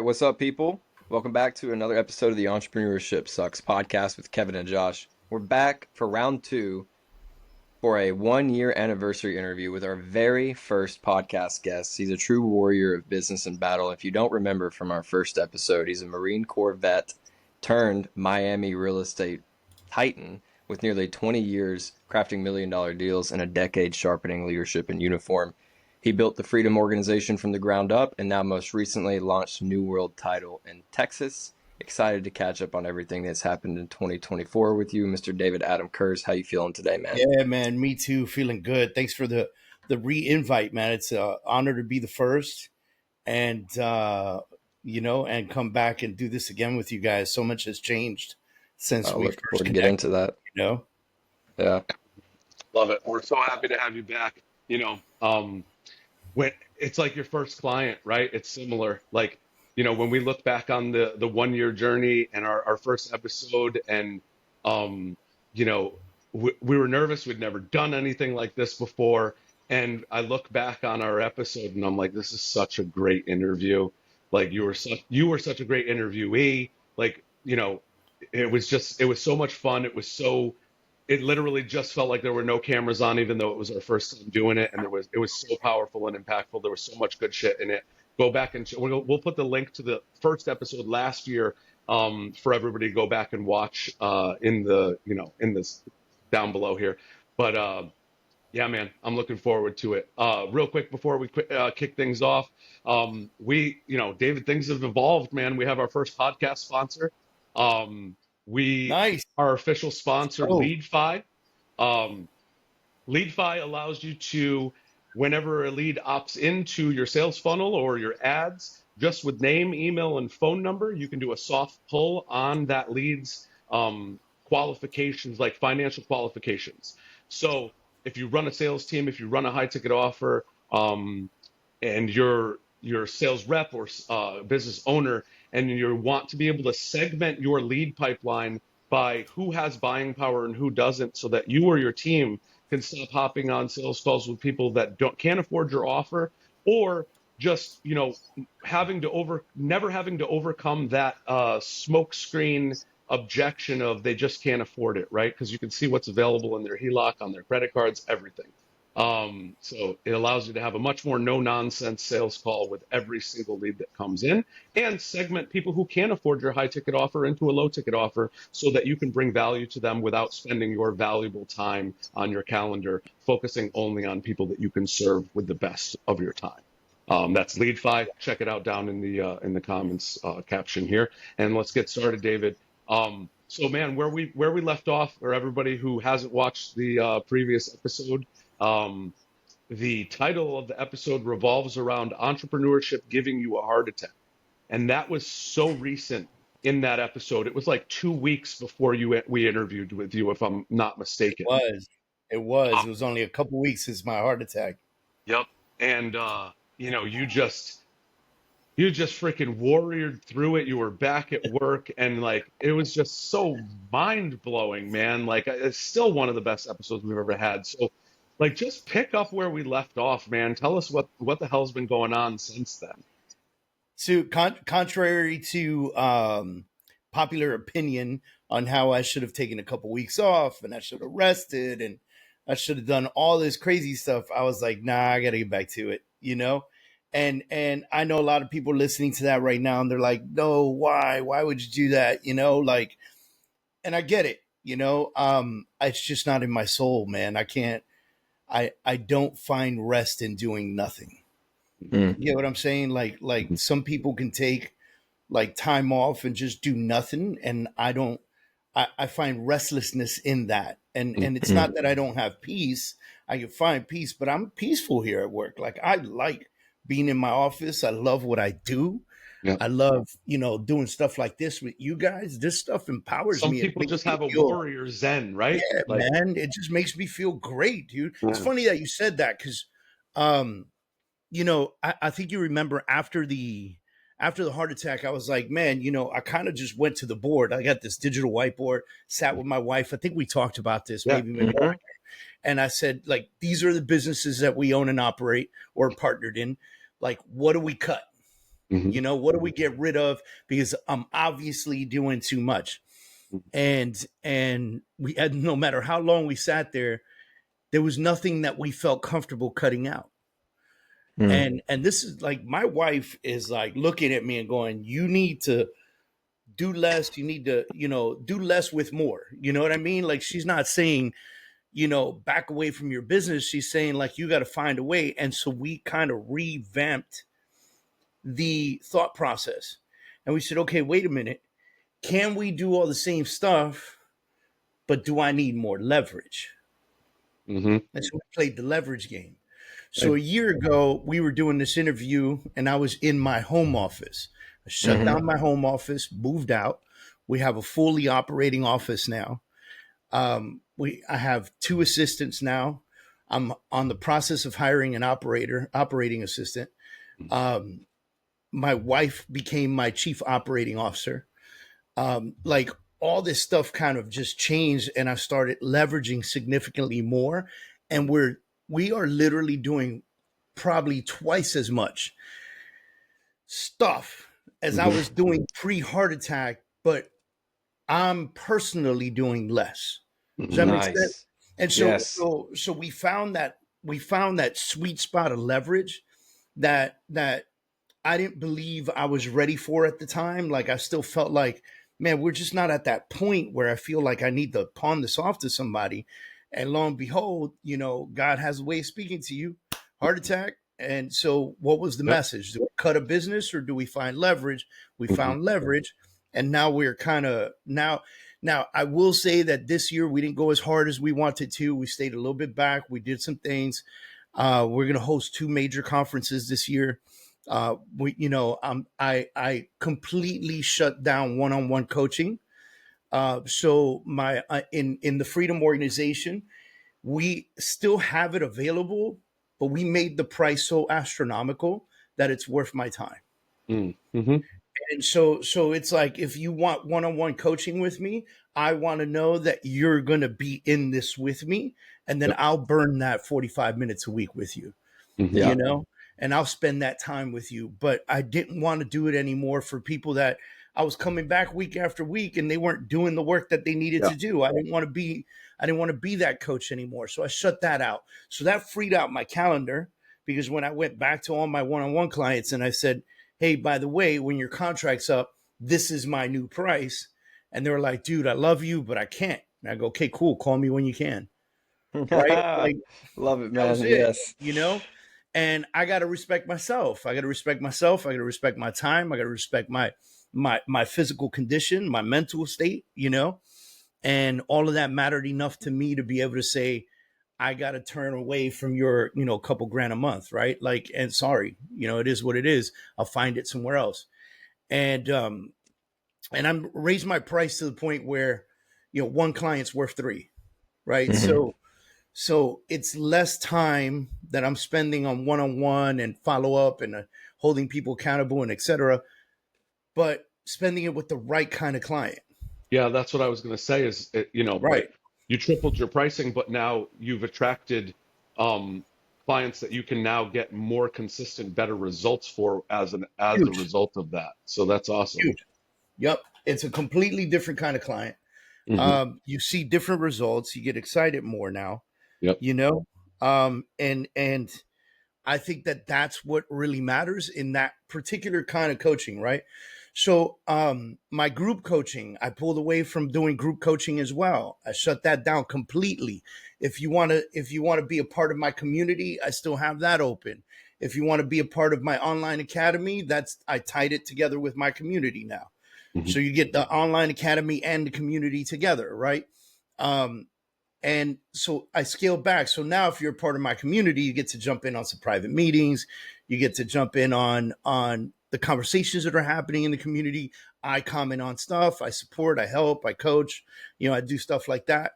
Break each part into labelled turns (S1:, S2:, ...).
S1: right, what's up, people? Welcome back to another episode of the Entrepreneurship Sucks podcast with Kevin and Josh. We're back for round two for a 1 year anniversary interview with our very first podcast guest. He's a true warrior of business and battle. If you don't remember from our first episode, he's a Marine Corps vet turned Miami real estate titan with nearly 20 years crafting million-dollar deals and a decade sharpening leadership in uniform. He built the Freedom Organization from the ground up and now most recently launched New World Title in Texas. Excited to catch up on everything that's happened in 2024 with you, Mr. David Adam Kurz. How you feeling today, man?
S2: Yeah, man, me too. Feeling good. Thanks for the re-invite, man. It's an honor to be the first, and and come back and do this again with you guys. So much has changed since we
S1: Looking
S2: first
S1: forward to get into
S2: connected.
S1: that.
S2: You know,
S1: Yeah.
S3: Love it. We're so happy to have you back. When it's like your first client, right? It's similar. Like, when we look back on the 1 year journey and our first episode, and you know, we were nervous. We'd never done anything like this before. And I look back on our episode and I'm like, this is such a great interview. Like you were such a great interviewee. Like, it was so much fun. It literally just felt like there were no cameras on, even though it was our first time doing it, and it was so powerful and impactful. There was so much good shit in it. Go back and we'll put the link to the first episode last year for everybody to go back and watch in this down below here. But yeah, man, I'm looking forward to it. Real quick before we kick things off, David, things have evolved, man. We have our first podcast sponsor. We
S2: nice.
S3: Our official sponsor,
S2: Oh,
S3: LeadFi. LeadFi allows you to, whenever a lead opts into your sales funnel or your ads, just with name, email, and phone number, you can do a soft pull on that lead's qualifications, like financial qualifications. So if you run a sales team, if you run a high ticket offer, and you're a sales rep or business owner, and you want to be able to segment your lead pipeline by who has buying power and who doesn't, so that you or your team can stop hopping on sales calls with people that can't afford your offer, or just never having to overcome that smoke screen objection of they just can't afford it, right? Because you can see what's available in their HELOC, on their credit cards, everything. So it allows you to have a much more no-nonsense sales call with every single lead that comes in, and segment people who can't afford your high-ticket offer into a low-ticket offer, so that you can bring value to them without spending your valuable time on your calendar, focusing only on people that you can serve with the best of your time. That's LeadFi. Check it out down in the comments caption here, and let's get started, David. So, man, where we left off, or everybody who hasn't watched the previous episode, the title of the episode revolves around entrepreneurship giving you a heart attack. And that was so recent in that episode. It was like 2 weeks before we interviewed with you, if I'm not mistaken.
S2: it was only a couple weeks since my heart attack.
S3: Yep. And you just freaking warriored through it. You were back at work, and like it was just so mind blowing, man. Like it's still one of the best episodes we've ever had. So, like, just pick up where we left off, man. Tell us what the hell's been going on since then.
S2: So, contrary to popular opinion on how I should have taken a couple weeks off and I should have rested and I should have done all this crazy stuff, I was like, nah, I got to get back to it, And I know a lot of people listening to that right now, and they're like, no, why would you do that? And I get it, it's just not in my soul, man. I don't find rest in doing nothing. You know what I'm saying? Like some people can take like time off and just do nothing. And I find restlessness in that. And it's not that I don't have peace. I can find peace, but I'm peaceful here at work. Like I like being in my office. I love what I do.
S3: Yeah.
S2: I love, doing stuff like this with you guys. This stuff empowers me.
S3: Some people just have a warrior zen, right?
S2: Yeah, man. It just makes me feel great, dude.
S3: Yeah.
S2: It's funny that you said that because, I think you remember after the heart attack, I was like, man, I kind of just went to the board. I got this digital whiteboard, sat with my wife. I think we talked about this, maybe. And I said, like, these are the businesses that we own and operate or partnered in. Like, what do we cut?
S3: Mm-hmm.
S2: You know, what do we get rid of because I'm obviously doing too much? And we had, no matter how long we sat there was nothing that we felt comfortable cutting out.
S1: Mm.
S2: And this is like, my wife is like looking at me and going, you need to do less, you need to, do less with more. You know what I mean? Like, she's not saying, back away from your business. She's saying, like, you got to find a way. And so we kind of revamped the thought process. And we said, okay, wait a minute. Can we do all the same stuff, but do I need more leverage?
S3: Mm-hmm.
S2: And so we played the leverage game. So
S1: Right.
S2: a year ago, we were doing this interview, and I was in my home office. I shut
S1: Mm-hmm.
S2: down my home office, moved out. We have a fully operating office now. I have 2 assistants now. I'm on the process of hiring an operating assistant. Um, my wife became my chief operating officer. Like, all this stuff kind of just changed, and I started leveraging significantly more. And we are literally doing probably twice as much stuff as I
S3: Mm-hmm.
S2: was doing pre heart attack, but I'm personally doing less. Does that
S3: Mm-hmm.
S2: make sense?
S1: Nice.
S2: And so
S1: Yes.
S2: so we found that sweet spot of leverage that I didn't believe I was ready for at the time. Like, I still felt like, man, we're just not at that point where I feel like I need to pawn this off to somebody. And lo and behold, God has a way of speaking to you. Heart attack. And so what was the
S3: Yep.
S2: message? Do we cut a business or do we find leverage? We
S3: Mm-hmm.
S2: found leverage. And now we're kind of now I will say that this year we didn't go as hard as we wanted to. We stayed a little bit back. We did some things. We're going to host 2 major conferences this year. I completely shut down one-on-one coaching. So my in the Freedom Organization, we still have it available, but we made the price so astronomical that it's worth my time.
S3: Mm-hmm.
S2: And so it's like, if you want one-on-one coaching with me, I want to know that you're going to be in this with me, and then
S3: Yep.
S2: I'll burn that 45 minutes a week with you.
S3: Mm-hmm.
S1: Yeah.
S2: you know, and I'll spend that time with you. But I didn't want to do it anymore for people that I was coming back week after week and they weren't doing the work that they needed
S3: Yeah.
S2: to do. I didn't want to be that coach anymore. So I shut that out. So that freed out my calendar, because when I went back to all my one-on-one clients and I said, hey, by the way, when your contract's up, this is my new price. And they were like, dude, I love you, but I can't. And I go, okay, cool. Call me when you can. Right. Like,
S1: Love it,
S2: that was
S1: man.
S2: it,
S1: Yes.
S2: and I got to respect myself. I got to respect myself. I got to respect my time. I got to respect my physical condition, my mental state, and all of that mattered enough to me to be able to say, I got to turn away from your, couple grand a month. Right. Like, and sorry, it is what it is. I'll find it somewhere else. And I'm raising my price to the point where, one client's worth 3. Right.
S1: Hmm.
S2: So it's less time that I'm spending on one-on-one and follow up and holding people accountable and etc., but spending it with the right kind of client.
S3: Yeah, that's what I was going to say is,
S2: Right.
S3: like, you tripled your pricing, but now you've attracted um, clients that you can now get more consistent, better results for as a
S2: Huge.
S3: result of that. So that's awesome.
S2: Huge. Yep. It's a completely different kind of client.
S3: Hmm.
S2: You see different results. You get excited more now,
S3: Yep.
S2: you know? And I think that that's what really matters in that particular kind of coaching, right? So, my group coaching, I pulled away from doing group coaching as well. I shut that down completely. If you want to be a part of my community, I still have that open. If you want to be a part of my online academy, I tied it together with my community now.
S3: Hmm.
S2: So you get the online academy and the community together, right? Um, and so I scaled back. So now, if you're a part of my community, you get to jump in on some private meetings. You get to jump in on the conversations that are happening in the community. I comment on stuff. I support. I help. I coach. I do stuff like that.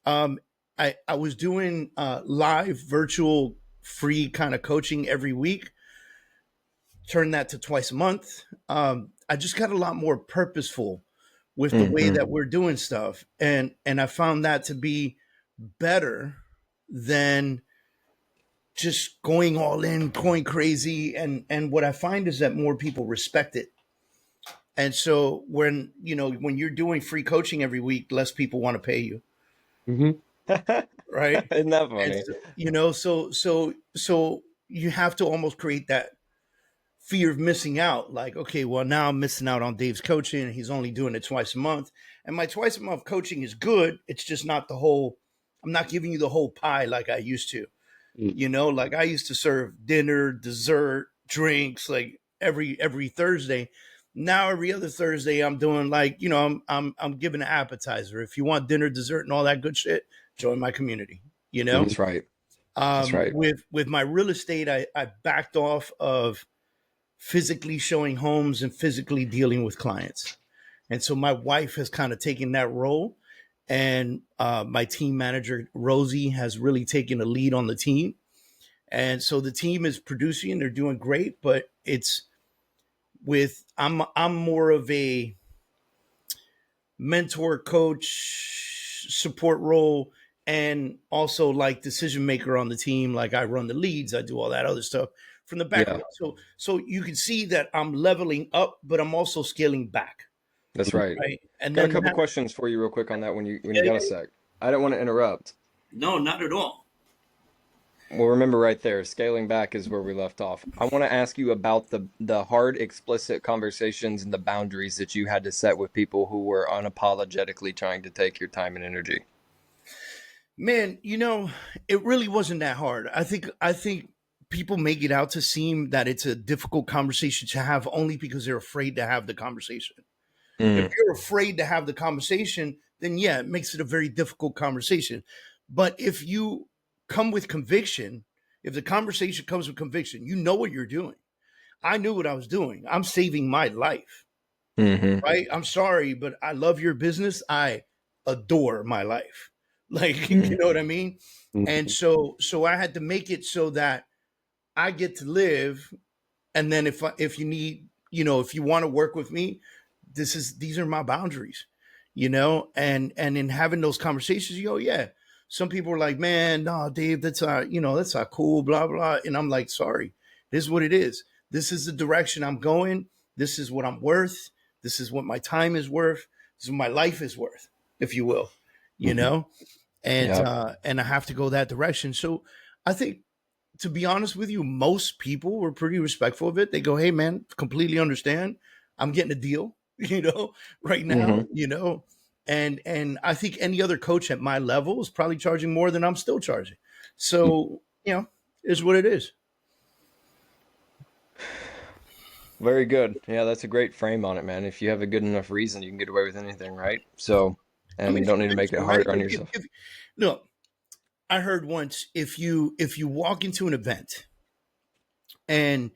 S2: Um, I was doing live, virtual, free kind of coaching every week. Turned that to twice a month. I just got a lot more purposeful with the way
S1: Hmm.
S2: that we're doing stuff, and I found that to be better than just going all in, going crazy. And what I find is that more people respect it. And so when, when you're doing free coaching every week, less people want to pay you.
S3: Hmm.
S2: Right.
S1: Isn't that
S2: And
S1: funny?
S2: so, so you have to almost create that fear of missing out. Like, okay, well, now I'm missing out on Dave's coaching and he's only doing it twice a month. And my twice a month coaching is good. It's just not the whole, I'm not giving you the whole pie like I used to. Like I used to serve dinner, dessert, drinks like every Thursday. Now every other Thursday I'm doing like, I'm giving an appetizer. If you want dinner, dessert, and all that good shit, join my community,
S3: Hmm.
S1: That's right. That's right.
S2: with my real estate, I backed off of physically showing homes and physically dealing with clients. And so my wife has kind of taken that role. And my team manager, Rosie, has really taken a lead on the team. And so the team is producing and they're doing great, but it's I'm more of a mentor, coach, support role, and also like decision maker on the team. Like I run the leads, I do all that other stuff from the
S1: Yeah,
S2: background. So you can see that I'm leveling up, but I'm also scaling back.
S1: that's right.
S2: Right. And
S1: Got a
S2: then
S1: couple
S2: that,
S1: questions for you real quick on that when you
S2: yeah,
S1: got a
S2: yeah.
S1: sec. I don't want to interrupt.
S2: No, not at all.
S1: Well, remember right there, scaling back is where we left off. I want to ask you about the hard, explicit conversations and the boundaries that you had to set with people who were unapologetically trying to take your time and energy.
S2: Man, it really wasn't that hard. I think people make it out to seem that it's a difficult conversation to have only because they're afraid to have the conversation. If
S1: Mm,
S2: you're afraid to have the conversation, then yeah, it makes it a very difficult conversation. But if you come with conviction, if the conversation comes with conviction, you know what you're doing. I knew what I was doing. I'm saving my life,
S1: hmm.
S2: right? I'm sorry, but I love your business. I adore my life. Like, you
S1: Mm,
S2: know what I mean? And
S3: Hmm.
S2: so I had to make it so that I get to live. And then if you need, if you want to work with me, these are my boundaries, and in having those conversations, yeah. Some people are like, man, no, Dave, that's not cool, blah, blah. And I'm like, sorry, this is what it is. This is the direction I'm going. This is what I'm worth. This is what my time is worth. This is what my life is worth, if you will, you
S3: Hmm.
S2: know, and,
S1: yeah.
S2: and I have to go that direction. So I think, to be honest with you, most people were pretty respectful of it. They go, hey, man, completely understand. I'm getting a deal, right now,
S1: Hmm.
S2: and I think any other coach at my level is probably charging more than I'm still charging. So, is what it is.
S1: Very good. Yeah, that's a great frame on it, man. If you have a good enough reason, you can get away with anything, right? So,
S2: I mean,
S1: and
S2: if
S1: don't
S2: you
S1: need to
S2: meant
S1: make it
S2: to, right?
S1: harder on
S2: Like
S1: yourself.
S2: no, I heard once, if you walk into an event and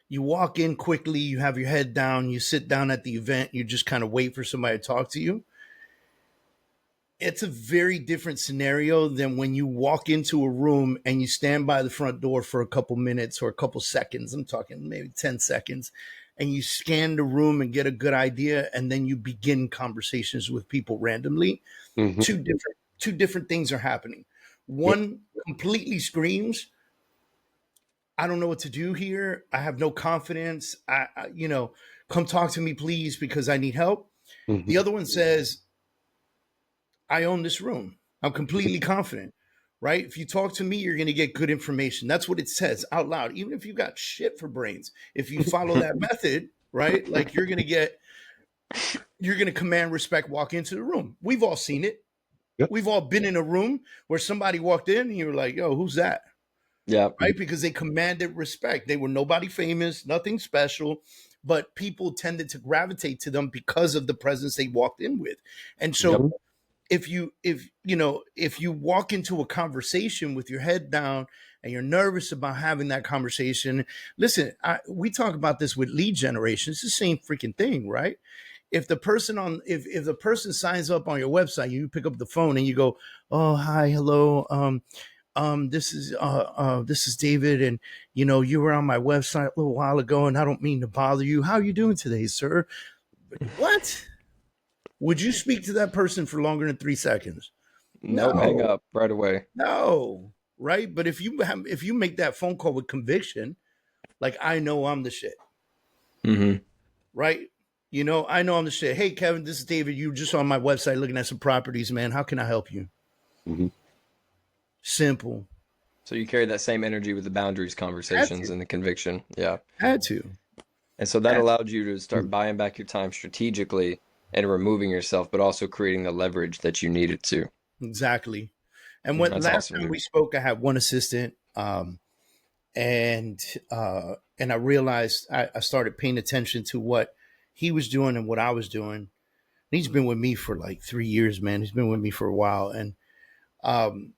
S2: you walk in quickly, you have your head down, you sit down at the event, you just kind of wait for somebody to talk to you. It's a very different scenario than when you walk into a room and you stand by the front door for a couple minutes or a couple seconds. I'm talking maybe 10 seconds, and you scan the room and get a good idea, and then you begin conversations with people randomly.
S3: Hmm.
S2: Two different things are happening.
S3: Yep.
S2: One completely screams, I don't know what to do here. I have no confidence. Come talk to me, please, because I need help. The
S3: Hmm.
S2: other one says, I own this room. I'm completely confident, right? If you talk to me, you're going to get good information. That's what it says out loud. Even if you got shit for brains, if you follow that method, right? Like you're going to command respect, walk into the room. We've all seen it.
S3: Yep.
S2: We've all been in a room where somebody walked in and you were like, yo, who's that?
S1: Yeah.
S2: Right? Because they commanded respect. They were nobody famous, nothing special, but people tended to gravitate to them because of the presence they walked in with. And
S3: Hmm.
S2: so if you walk into a conversation with your head down and you're nervous about having that conversation, listen, we talk about this with lead generation. It's the same freaking thing, right? If the person signs up on your website, you pick up the phone and you go, oh, hi, hello, this is David, and you were on my website a little while ago, and I don't mean to bother you. How are you doing today, sir? What? Would you speak to that person for longer than 3 seconds?
S1: Nope, hang
S2: No,
S1: up right away.
S2: no. right? But if you make that phone call with conviction, like I know I'm the shit,
S1: Mm-hmm.
S2: right? You know, I know I'm the shit. Hey, Kevin, this is David. You just on my website looking at some properties, man. How can I help you?
S3: Hmm.
S2: Simple.
S1: So you carry that same energy with the boundaries
S2: Had
S1: conversations
S2: to.
S1: and the conviction. Yeah.
S2: Had to.
S1: And so that
S2: Had
S1: allowed you to start buying back your time strategically and removing yourself, but also creating the leverage that you needed to.
S2: to. Exactly. And what
S1: That's
S2: last
S1: awesome,
S2: time
S1: dude.
S2: we spoke, I had one assistant, and and I realized I started paying attention to what he was doing and what I was doing. He's been with me for like 3 years, man. He's been with me for a while, um,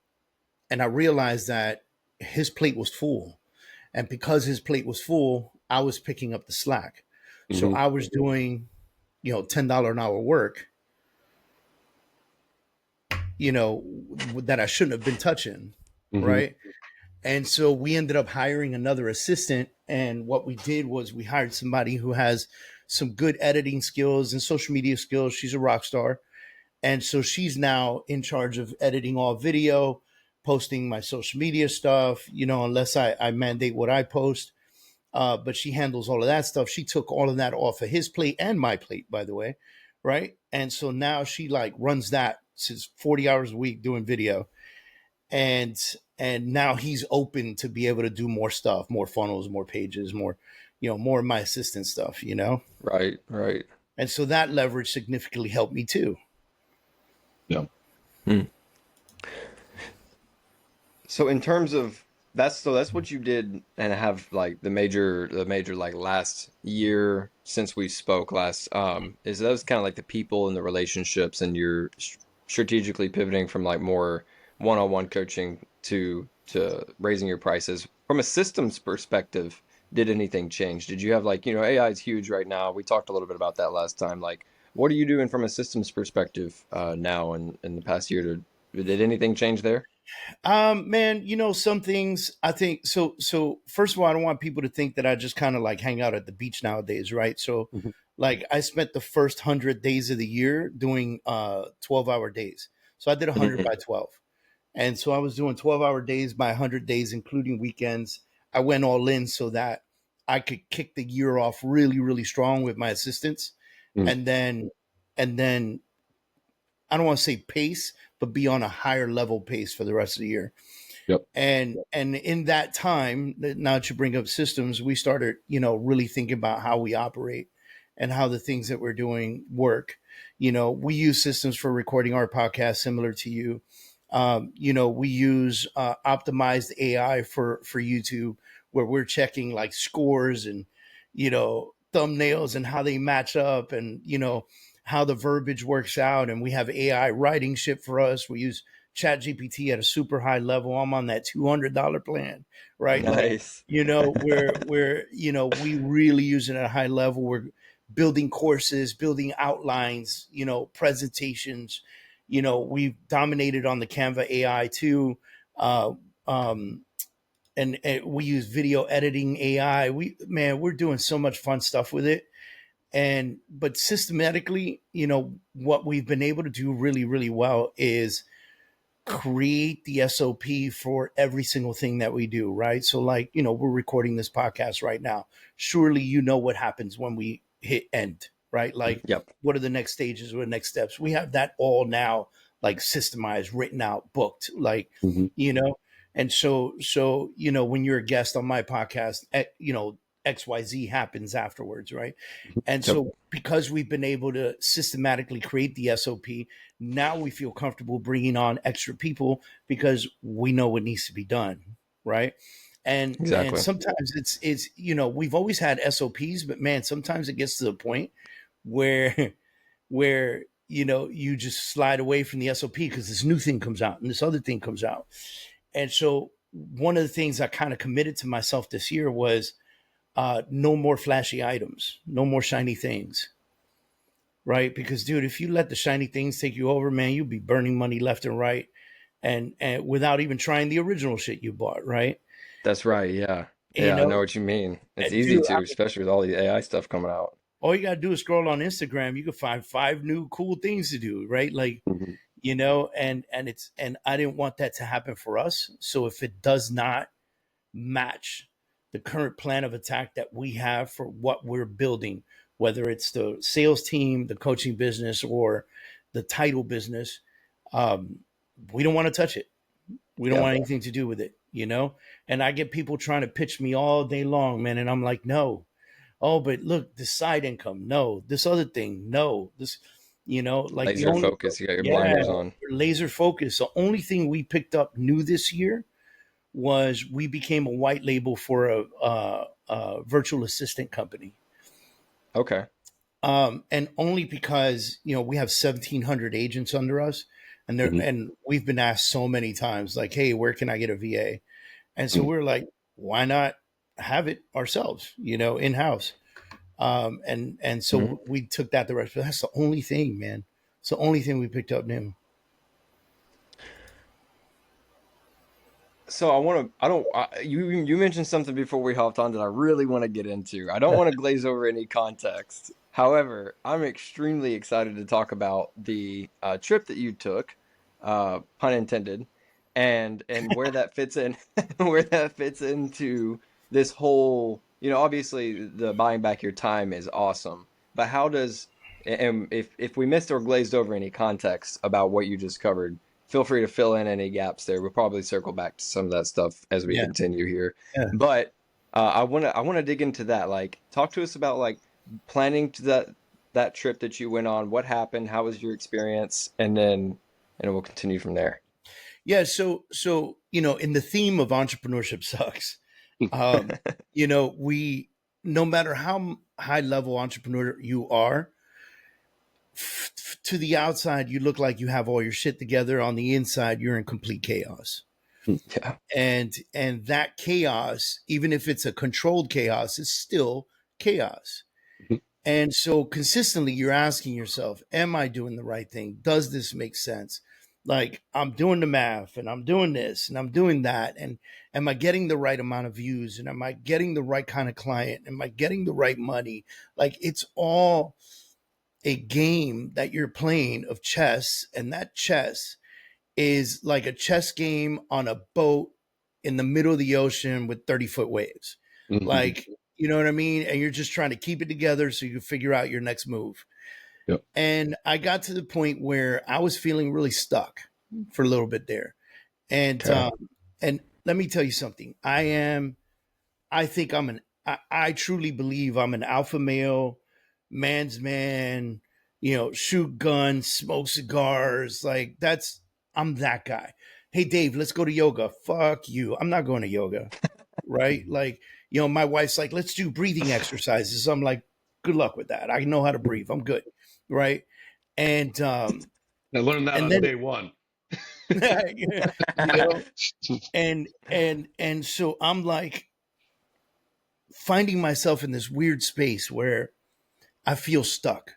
S2: and I realized that his plate was full, and because his plate was full, I was picking up the slack. So
S3: Hmm.
S2: I was doing, $10 an hour work, that I shouldn't have been touching,
S3: Hmm.
S2: right? And so we ended up hiring another assistant. And what we did was we hired somebody who has some good editing skills and social media skills. She's a rock star. And so she's now in charge of editing all video, posting my social media stuff, unless I mandate what I post. But she handles all of that stuff. She took all of that off of his plate and my plate, by the way. Right. And so now she like runs that since 40 hours a week doing video, and now he's open to be able to do more stuff, more funnels, more pages, more, more of my assistant stuff,
S1: Right, right.
S2: and so that leverage significantly helped me too.
S3: Yeah.
S1: Hmm. So in terms of that's what you did and have like the major like last year since we spoke last is those kind of like the people and the relationships and you're strategically pivoting from like more one-on-one coaching to raising your prices from a systems perspective. Did anything change? Did you have like, AI is huge right now. We talked a little bit about that last time. Like what are you doing from a systems perspective now and in the past year did anything change there?
S2: Man, some things I think so first of all, I don't want people to think that I just kind of like hang out at the beach nowadays, right? So
S3: Hmm.
S2: like I spent the first 100 days of the year doing 12-hour days. So I did 100
S1: Hmm.
S2: by 12. And so I was doing 12-hour days by 100 days, including weekends. I went all in so that I could kick the year off really, really strong with my assistants.
S3: Hmm.
S2: And then, and then, I don't want to say pace, but be on a higher level pace for the rest of the year.
S3: Yep.
S2: And in that time, now that you bring up systems, we started, really thinking about how we operate and how the things that we're doing work. We use systems for recording our podcast, similar to you. We use optimized AI for YouTube, where we're checking like scores and thumbnails and how they match up, and how the verbiage works out. And we have AI writing shit for us. We use Chat GPT at a super high level. I'm on that $200 plan, right? Like,
S1: Nice.
S2: we really use it at a high level. We're building courses, building outlines, presentations. We've dominated on the Canva AI too. Uh, um, and we use video editing AI. We're doing so much fun stuff with it. And but systematically, what we've been able to do really, really well is create the SOP for every single thing that we do, right? So, like, we're recording this podcast right now. Surely what happens when we hit end, right? Like,
S1: Yep.
S2: what are the next stages? What are the next steps? We have that all now, like, systemized, written out, booked, like,
S3: Hmm.
S2: you know. And so when you're a guest on my podcast, XYZ happens afterwards, right? And
S3: Yep.
S2: so because we've been able to systematically create the SOP, now we feel comfortable bringing on extra people because we know what needs to be done, right? And
S1: Exactly.
S2: sometimes it's we've always had SOPs, but man, sometimes it gets to the point where where you just slide away from the SOP because this new thing comes out and this other thing comes out. And so one of the things I kind of committed to myself this year was no more flashy items, no more shiny things, right? Because, dude, if you let the shiny things take you over, man, you'll be burning money left and right, and without even trying the original shit you bought, right?
S1: That's right. Yeah.
S2: You
S1: Yeah, I know
S2: know,
S1: what you mean. It's easy
S2: dude,
S1: to, especially with all the AI stuff coming out.
S2: all you gotta do is scroll on Instagram. You can find 5 new cool things to do, right? Like,
S3: Hmm.
S2: and I didn't want that to happen for us. So if it does not match the current plan of attack that we have for what we're building, whether it's the sales team, the coaching business, or the title business, um, we don't want to touch it. We don't
S1: Yeah.
S2: want anything to do with it, And I get people trying to pitch me all day long, man, and I'm like, no. Oh, but look, this side income, no. This other thing, no. This, like the
S1: Laser
S2: only,
S1: focus. You got your
S2: yeah,
S1: blinders on.
S2: laser focus. The only thing we picked up new this year was we became a white label for a virtual assistant company.
S1: Okay.
S2: And only because we have 1,700 agents under us, and
S3: Hmm.
S2: and we've been asked so many times, like, "Hey, where can I get a VA?" And so we're like, "Why not have it ourselves, in house?" And
S1: Mhm.
S2: so we took that direction. That's the only thing, man. It's the only thing we picked up new.
S1: So I want to. I don't. You mentioned something before we hopped on that I really want to get into. I don't want to glaze over any context. However, I'm extremely excited to talk about the trip that you took, pun intended, and where that fits in, where that fits into this whole. Obviously, the buying back your time is awesome, but how does and if we missed or glazed over any context about what you just covered, feel free to fill in any gaps there. We'll probably circle back to some of that stuff as we
S2: Yeah,
S1: continue here.
S2: yeah.
S1: But I want to dig into that. Like, talk to us about like planning to that trip that you went on. What happened? How was your experience? And we'll continue from there.
S2: Yeah, so in the theme of entrepreneurship sucks, we no matter how high level entrepreneur you are, to the outside you look like you have all your shit together. On the inside, you're in complete chaos.
S1: Yeah.
S2: And that chaos, even if it's a controlled chaos, is still chaos. And so consistently you're asking yourself, am I doing the right thing? Does this make sense? Like, I'm doing the math and I'm doing this and I'm doing that. And am I getting the right amount of views? And am I getting the right kind of client? Am I getting the right money? Like, it's all a game that you're playing of chess. And that chess is like a chess game on a boat in the middle of the ocean with 30-foot waves.
S3: Hmm.
S2: Like, you know what I mean? And you're just trying to keep it together so you can figure out your next move.
S3: Yep.
S2: And I got to the point where I was feeling really stuck for a little bit there. And
S1: Okay.
S2: and let me tell you something. I think I truly believe I'm an alpha male, man's man, shoot guns, smoke cigars. Like, I'm that guy. Hey, Dave, let's go to yoga. Fuck you. I'm not going to yoga. Right. Like, my wife's like, let's do breathing exercises. I'm like, good luck with that. I know how to breathe. I'm good. Right. And,
S3: I learned that
S2: and
S3: on
S2: then,
S3: day one.
S2: you know, and so I'm like finding myself in this weird space where I feel stuck.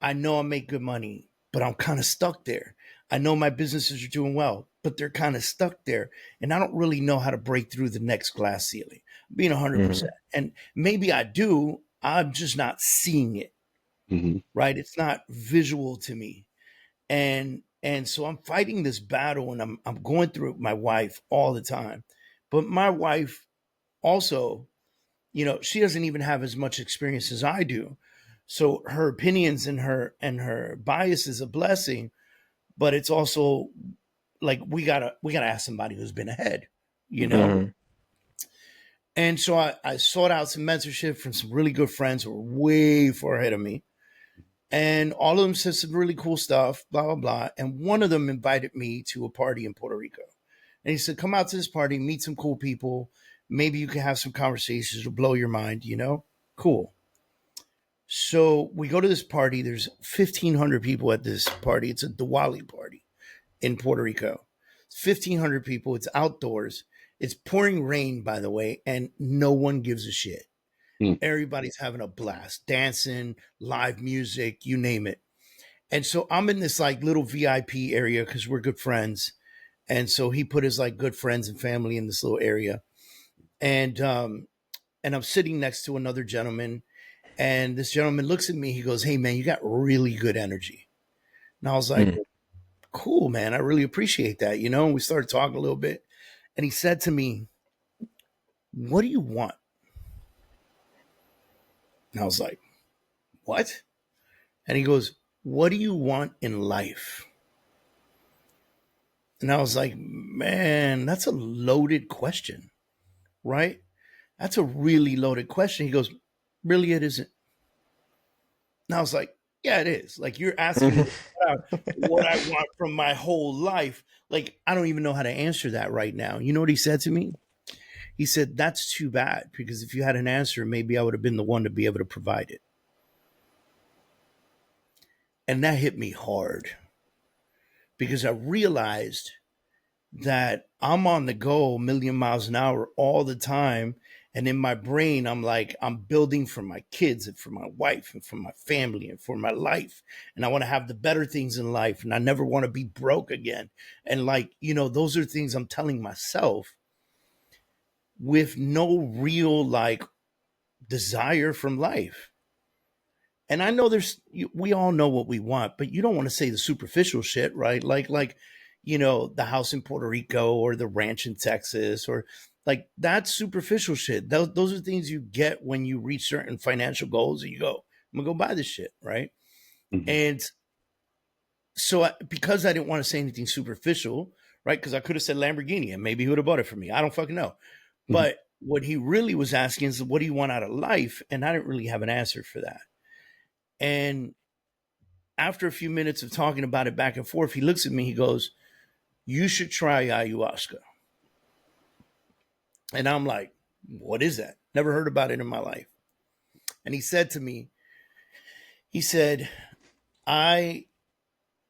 S2: I know I make good money, but I'm kind of stuck there. I know my businesses are doing well, but they're kind of stuck there. And I don't really know how to break through the next glass ceiling, being
S1: Mhm.
S2: 100%. And maybe I do, I'm just not seeing it,
S3: Hmm.
S2: right? It's not visual to me. And so I'm fighting this battle and I'm going through it with my wife all the time. But my wife also, she doesn't even have as much experience as I do. So her opinions and her bias is a blessing, but it's also like we gotta ask somebody who's been ahead, you know.
S1: Mhm.
S2: And so I sought out some mentorship from some really good friends who were way far ahead of me, and all of them said some really cool stuff, blah blah blah. And one of them invited me to a party in Puerto Rico, and he said, "Come out to this party, meet some cool people. Maybe you can have some conversations, will blow your mind. Cool." So we go to this party. There's 1,500 people at this party. It's a Diwali party in Puerto Rico. 1,500 people. It's outdoors. It's pouring rain, by the way, and no one gives a shit. Everybody's having a blast, dancing, live music, you name it. And so I'm in this like little VIP area because we're good friends. And so he put his like good friends and family in this little area. And I'm sitting next to another gentleman. And this gentleman looks at me. He goes, "Hey, man, you got really good energy." And I was like,
S1: Mhm.
S2: cool, man. I really appreciate that. And we started talking a little bit. And he said to me, what do you want? And I was like, what? And he goes, what do you want in life? And I was like, man, that's a loaded question, right? That's a really loaded question. He goes, really, it isn't. And I was like, yeah, it is. Like, you're asking me what I want from my whole life. Like, I don't even know how to answer that right now. You know what he said to me? He said, that's too bad, because if you had an answer, maybe I would have been the one to be able to provide it. And that hit me hard, because I realized that I'm on the go a million miles an hour all the time. And in my brain, I'm like, I'm building for my kids and for my wife and for my family and for my life. And I want to have the better things in life. And I never want to be broke again. And like, those are things I'm telling myself with no real like desire from life. And I know we all know what we want, but you don't want to say the superficial shit, right? Like, the house in Puerto Rico or the ranch in Texas, or like that's superficial shit. Those are things you get when you reach certain financial goals and you go, I'm gonna go buy this shit, right?
S3: Mhm.
S2: And so because I didn't want to say anything superficial, right? Because I could have said Lamborghini and maybe he would have bought it for me. I don't fucking know.
S3: Mhm.
S2: But what he really was asking is, what do you want out of life? And I didn't really have an answer for that. And after a few minutes of talking about it back and forth, he looks at me, he goes, you should try ayahuasca. And I'm like, what is that? Never heard about it in my life. And he said to me, he said, I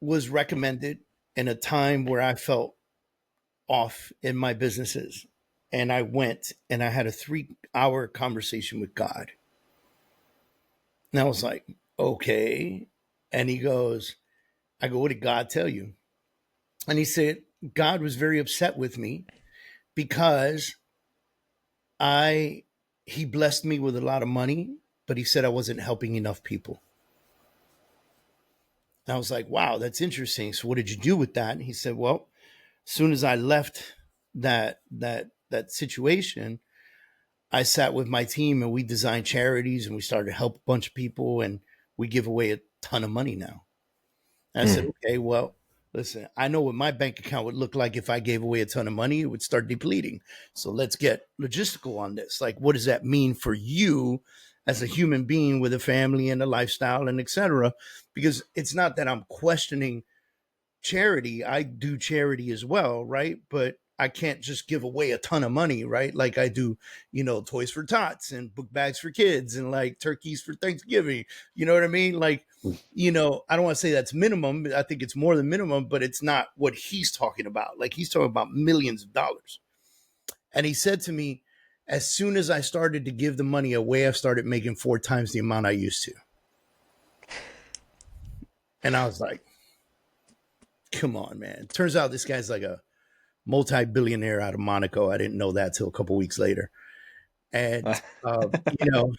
S2: was recommended in a time where I felt off in my businesses. And I went and I had a 3-hour conversation with God. And I was like, okay. And he goes, I go, what did God tell you? And he said, God was very upset with me because he blessed me with a lot of money, but he said I wasn't helping enough people. And I was like, wow, that's interesting. So what did you do with that? And he said, well, as soon as I left that situation, I sat with my team and we designed charities and we started to help a bunch of people and we give away a ton of money now. And I said, okay, well, listen, I know what my bank account would look like if I gave away a ton of money. It would start depleting. So let's get logistical on this. Like, what does that mean for you as a human being with a family and a lifestyle and et cetera? Because it's not that I'm questioning charity. I do charity as well, right? But I can't just give away a ton of money, right? Like I do, Toys for Tots and book bags for kids and like turkeys for Thanksgiving. You know what I mean? Like, I don't want to say that's minimum. I think it's more than minimum, but it's not what he's talking about. Like he's talking about millions of dollars. And he said to me, as soon as I started to give the money away, I started making 4 times the amount I used to. And I was like, come on, man. Turns out this guy's like a multi-billionaire out of Monaco. I didn't know that till a couple weeks later. And, you know,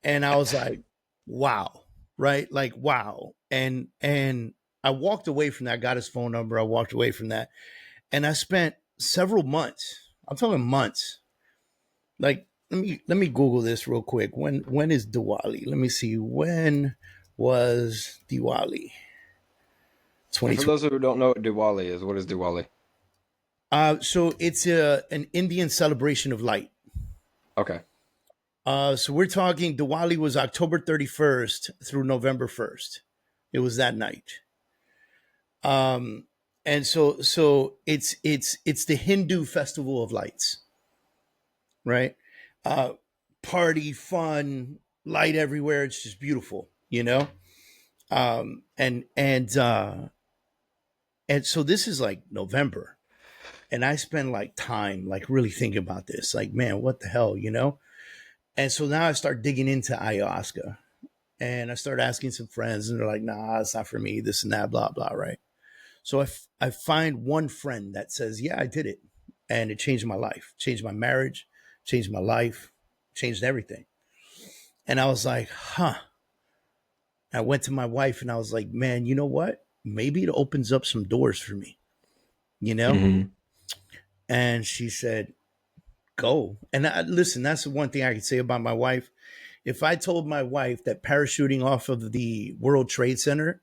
S2: and I was like, wow, right? Like, wow. And I walked away from that, got his phone number. I walked away from that. And I spent several months. I'm talking months. Like, let me Google this real quick. When is Diwali? Let me see. When was Diwali?
S1: And for
S2: 2020.
S1: those who don't know what Diwali is, what is Diwali?
S2: So it's an Indian celebration of light.
S1: Okay.
S2: So we're talking Diwali was October 31st through November 1st. It was that night. Um, and so it's the Hindu festival of lights, right? Uh, Party, fun, light everywhere. It's just beautiful, you know? Um, and and uh and so this is like November. And I spend like time like really thinking about this. Like, man, what the hell, you know? And so now I start digging into ayahuasca. And I start asking some friends, and they're like, nah, it's not for me, this and that, blah, blah, right? So I find one friend that says, yeah, I did it. And it changed my life, changed my marriage, changed my life, changed everything. And I was like, huh. I went to my wife and I was like, man, you know what? maybe it opens up some doors for me, you know?
S1: Mm-hmm.
S2: And she said, go. And listen, that's the one thing I could say about my wife. If I told my wife that parachuting off of the World Trade Center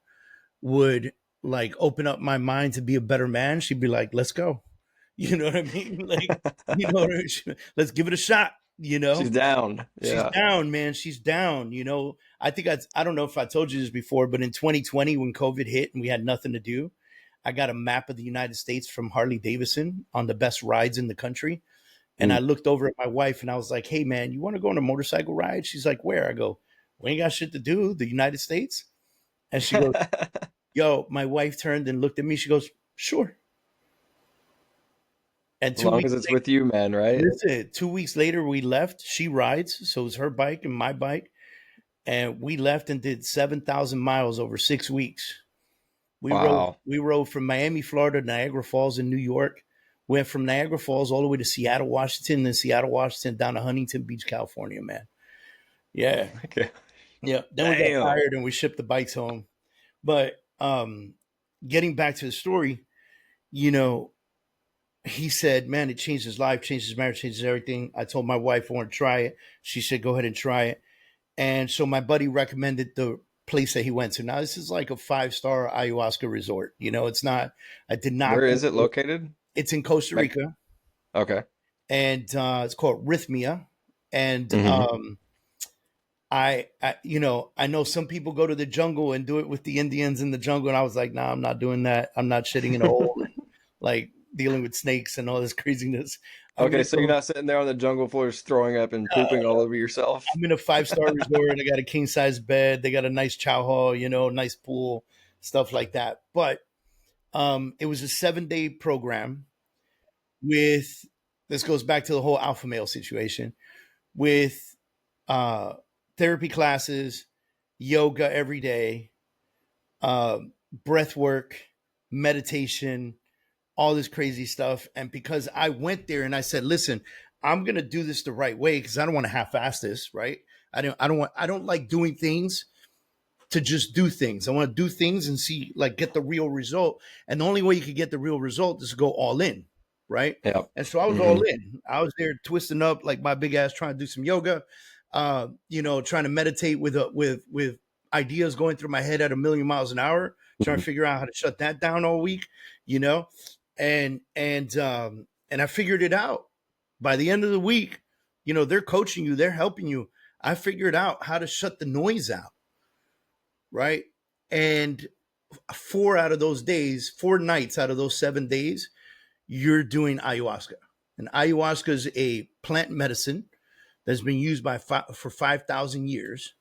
S2: would like open up my mind to be a better man, she'd be like, let's go. You know what I mean? Like, let's give it a shot,
S1: She's down.
S2: She's
S1: Yeah.
S2: down, man. She's down. I think I don't know if I told you this before, but in 2020, when COVID hit and we had nothing to do, I got a map of the United States from Harley Davidson on the best rides in the country. And I
S1: Mm.
S2: looked over at my wife and I was like, hey, man, you want to go on a motorcycle ride? She's like, where? I go, we ain't got shit to do. The United States. And she goes, yo, my wife turned and looked at me. She goes, sure. And
S1: As long as it's with you, man, right?
S2: listen, 2 weeks later, we left. She rides. So it was her bike and my bike. And we left and did 7,000 miles over 6 weeks.
S1: Wow.
S2: We rode from Miami, Florida, to Niagara Falls in New York. Went from Niagara Falls all the way to Seattle, Washington, then Seattle, Washington, down to Huntington Beach, California, man. Yeah.
S1: Okay.
S2: Yeah. Then we got
S1: Damn.
S2: tired and we shipped the bikes home. But getting back to the story, he said, man, it changed his life, changed his marriage, changes everything. I told my wife I want to try it. She said, go ahead and try it. And so my buddy recommended the place that he went to. Now, this is like a 5-star ayahuasca resort. It's not, I did not.
S1: Where is it located?
S2: It's in Costa Rica.
S1: Okay.
S2: And it's called Rhythmia. And
S1: Mm-hmm.
S2: I know some people go to the jungle and do it with the Indians in the jungle. And I was like, nah, I'm not doing that. I'm not shitting in a hole and like dealing with snakes and all this craziness.
S1: Okay, so you're not sitting there on the jungle floor just throwing up and pooping all over yourself?
S2: I'm in a 5-star resort. I got a king size bed. They got a nice chow hall, nice pool, stuff like that. But it was a 7-day program with, this goes back to the whole alpha male situation, with therapy classes, yoga every day, breath work, meditation, all this crazy stuff. And because I went there and I said, listen, I'm going to do this the right way because I don't want to half-ass this, right? I don't like doing things to just do things. I want to do things and see, like, get the real result. And the only way you could get the real result is to go all in, right?
S1: Yeah.
S2: And so I was all in. I was there twisting up like my big ass, trying to do some yoga, trying to meditate with ideas going through my head at 1,000,000 miles an hour, trying to figure out how to shut that down all week, and I figured it out. By the end of the week, they're coaching you, they're helping you. I figured out how to shut the noise out. Right. And 4 nights out of those 7 days, you're doing ayahuasca. And ayahuasca is a plant medicine that's been used for 5,000 years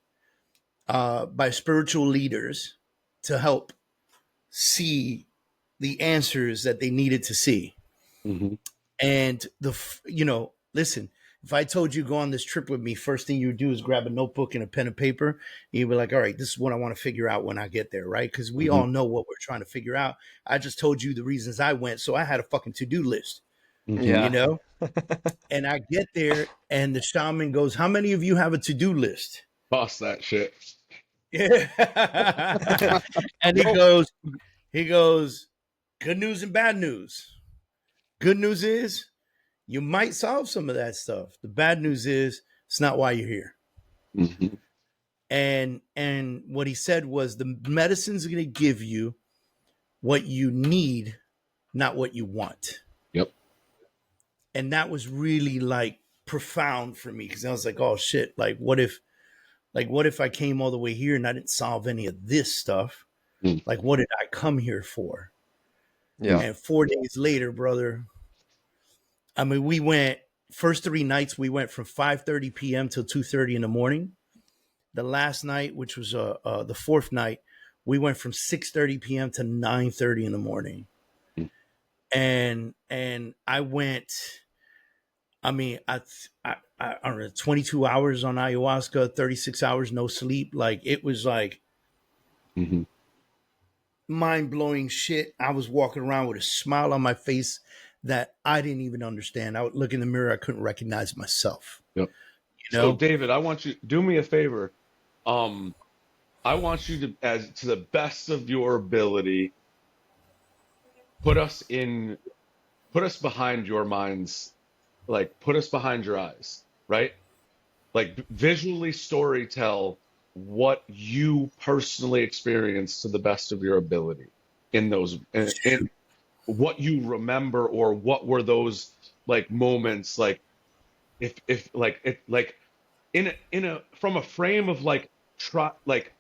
S2: by spiritual leaders to help see the answers that they needed to see.
S3: Mm-hmm.
S2: And listen, if I told you go on this trip with me, first thing you do is grab a notebook and a pen and paper. And you'd be like, all right, this is what I want to figure out when I get there, right? Because we all know what we're trying to figure out. I just told you the reasons I went. So I had a fucking to-do list,
S1: Yeah.
S2: And I get there and the shaman goes, how many of you have a to-do list?
S3: Boss that shit.
S2: Yeah. And he goes, good news and bad news. Good news is you might solve some of that stuff. The bad news is it's not why you're here.
S3: Mm-hmm.
S2: And what he said was the medicine's going to give you what you need, not what you want.
S3: Yep.
S2: And that was really like profound for me because I was like, oh shit, what if I came all the way here and I didn't solve any of this stuff? Like, what did I come here for?
S1: Yeah.
S2: And 4 days later, brother, I mean, we went first 3 nights. We went from 5:30 p.m. till 2:30 in the morning. The last night, which was the 4th night, we went from 6:30 p.m. to 9:30 in the morning. And I went. I mean, I don't know, 22 hours on ayahuasca, 36 hours no sleep. Like it was like mind-blowing shit. I was walking around with a smile on my face that I didn't even understand. I would look in the mirror, I couldn't recognize myself.
S3: Yep. So David, I want you do me a favor. I want you to, as to the best of your ability, put us in, put us behind your minds, like put us behind your eyes, right? Like visually story tell what you personally experienced to the best of your ability in those, in what you remember, or what were those like moments, like if like it like in a from a frame of like try like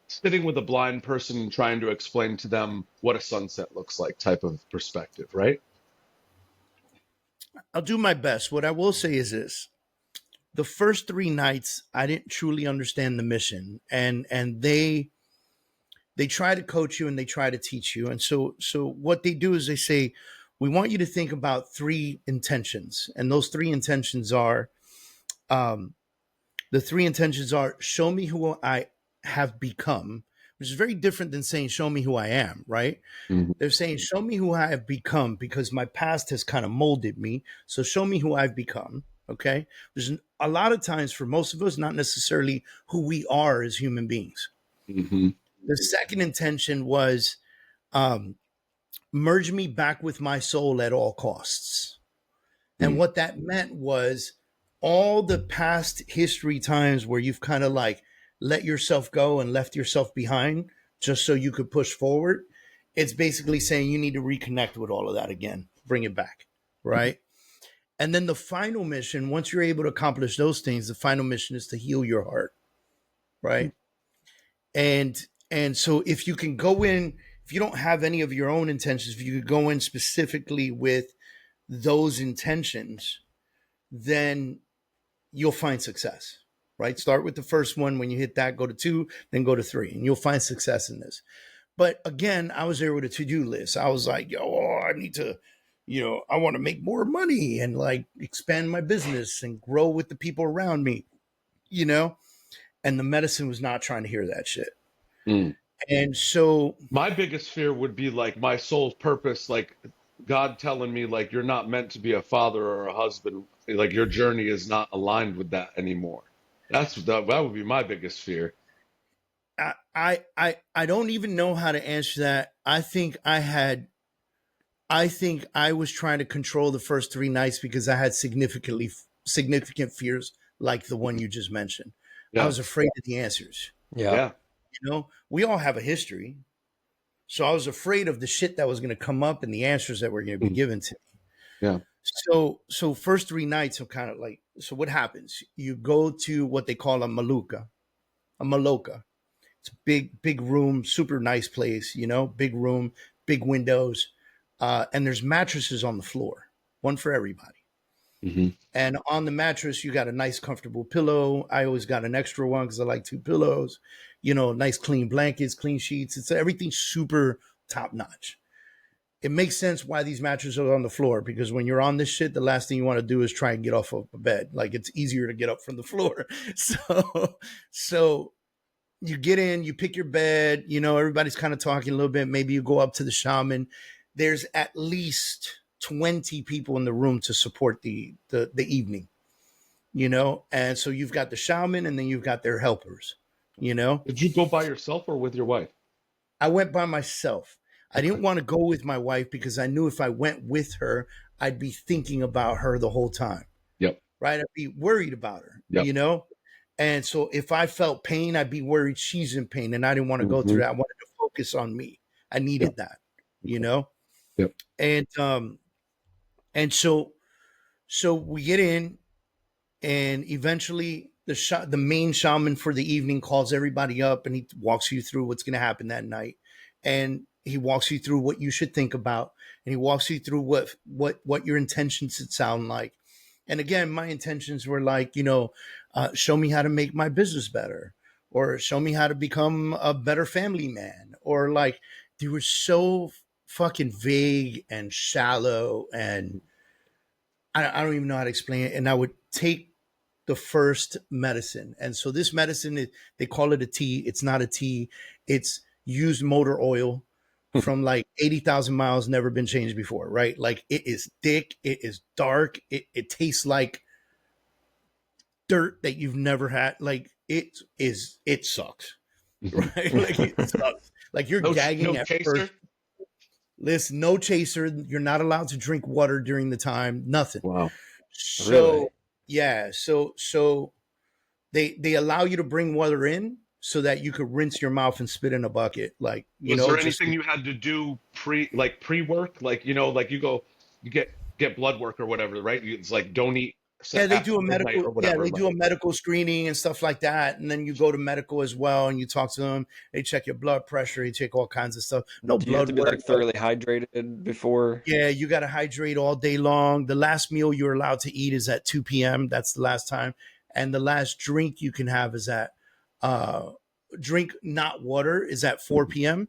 S3: sitting with a blind person and trying to explain to them what a sunset looks like type of perspective, right?
S2: I'll do my best. What I will say is this: the first 3 nights, I didn't truly understand the mission, and they try to coach you and they try to teach you, and so what they do is they say, we want you to think about 3 intentions, and those 3 intentions are, um, show me who I have become, which is very different than saying show me who I am, right?
S3: Mhm.
S2: They're saying show me who I have become because my past has kind of molded me. So show me who I've become. Okay. There's a lot of times for most of us, not necessarily who we are as human beings.
S3: Mhm.
S2: The second intention was, um, merge me back with my soul at all costs. And
S3: Mhm.
S2: what that meant was all the past history times where you've kind of like let yourself go and left yourself behind just so you could push forward. It's basically saying you need to reconnect with all of that again, bring it back. Right. And then the final mission, once you're able to accomplish those things, the final mission is to heal your heart. Right. And, and so if you can go in, if you don't have any of your own intentions, if you could go in specifically with those intentions, then you'll find success, right? Start with the first one. When you hit that, go to 2, then go to 3, and you'll find success in this. But again, I was there with a to-do list. I was like, yo, I need to, I want to make more money and like expand my business and grow with the people around me, you know? And the medicine was not trying to hear that shit.
S3: Mm.
S2: And so,
S3: My biggest fear would be like my soul's purpose, like God telling me like you're not meant to be a father or a husband, like your journey is not aligned with that anymore. That would be my biggest fear.
S2: I don't even know how to answer that. I think I was trying to control the first 3 nights because I had significant fears like the one you just mentioned. I
S3: Yeah,
S2: was afraid of the answers.
S1: Yeah.
S3: yeah.
S2: We all have a history. So I was afraid of the shit that was going to come up and the answers that were going to be
S3: Mm.
S2: given to me.
S3: Yeah.
S2: So first 3 nights I'm kind of like, so what happens? You go to what they call a maloka. It's a big room, super nice place, big room, big windows, and there's mattresses on the floor, one for everybody.
S3: Hmm.
S2: And on the mattress, you got a nice, comfortable pillow. I always got an extra one because I like 2 pillows. Nice, clean blankets, clean sheets. It's everything super top notch. It makes sense why these mattresses are on the floor because when you're on this shit, the last thing you want to do is try and get off of a bed. Like it's easier to get up from the floor. So you get in, you pick your bed, everybody's kind of talking a little bit. Maybe you go up to the shaman. There's at least 20 people in the room to support the evening, and so you've got the shaman and then you've got their helpers, you know.
S3: Did you go by yourself or with your wife?
S2: I went by myself. I
S3: Okay.
S2: didn't want to go with my wife because I knew if I went with her, I'd be thinking about her the whole time,
S3: Yep.
S2: right? I'd be worried about her,
S3: Yep.
S2: And so if I felt pain, I'd be worried she's in pain. And I didn't want to go through
S3: Hmm.
S2: that. I wanted to focus on me. I
S3: Yep.
S2: needed that, you
S3: Okay.
S2: know?
S3: Yep.
S2: And so we get in, and eventually the main shaman for the evening calls everybody up and he walks you through what's going to happen that night, and he walks you through what you should think about, and he walks you through what your intentions should sound like. And again, my intentions were like, show me how to make my business better, or show me how to become a better family man, or like they were so fucking vague and shallow, and I don't even know how to explain it. And I would take the first medicine. And so this medicine, they call it a tea. It's not a tea. It's used motor oil from like 80,000 miles, never been changed before, right? Like it is thick, it is dark, it tastes like dirt that you've never had. Like it sucks.
S3: Mhm.
S2: right? Like it sucks. Like you're
S3: No
S2: gagging at
S3: chaser.
S2: first. Listen, no chaser. You're not allowed to drink water during the time. Nothing.
S3: Wow.
S1: Really?
S2: So yeah, so they allow you to bring water in so that you could rinse your mouth and spit in a bucket, like
S3: Was there
S2: just
S3: anything you had to do pre work? Like, like you go, you get blood work or whatever, right? It's like don't eat
S2: yeah, they
S3: after
S2: do a
S3: midnight
S2: medical.
S3: or
S2: Yeah,
S3: whatever.
S2: they
S3: Like,
S2: do a medical screening and stuff like that, and then you go to medical as well, and you talk to them. They check your blood pressure. They check all kinds of stuff. No
S1: Do you have
S2: blood
S1: to be
S2: work,
S1: like
S2: but
S1: thoroughly hydrated before?
S2: yeah, you got to hydrate all day long. The last meal you're allowed to eat is at 2 p.m. That's the last time, and the last drink you can have is at uh, drink not water is at 4 p.m.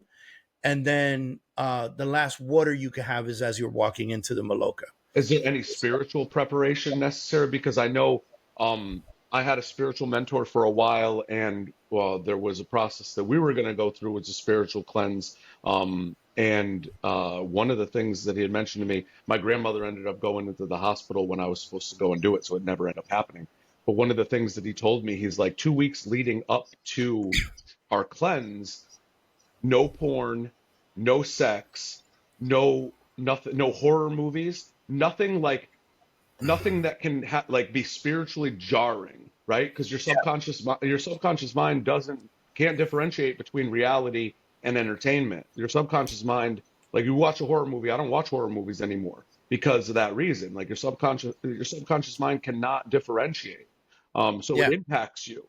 S2: And then the last water you can have is as you're walking into the Maloka.
S3: is there any spiritual preparation necessary? Because I know I had a spiritual mentor for a while, and well, there was a process that we were going to go through, was a spiritual cleanse. And one of the things that he had mentioned to me, my grandmother ended up going into the hospital when I was supposed to go and do it, so it never ended up happening. But one of the things that he told me, he's like 2 weeks leading up to our cleanse, no porn, no sex, no nothing, no horror movies, nothing like nothing that can like be spiritually jarring, right? Because your subconscious mind doesn't can't differentiate between reality and entertainment. Your subconscious mind, like you watch a horror movie, I don't watch horror movies anymore because of that reason. Like your subconscious mind cannot differentiate. So it
S2: Yeah,
S3: impacts you.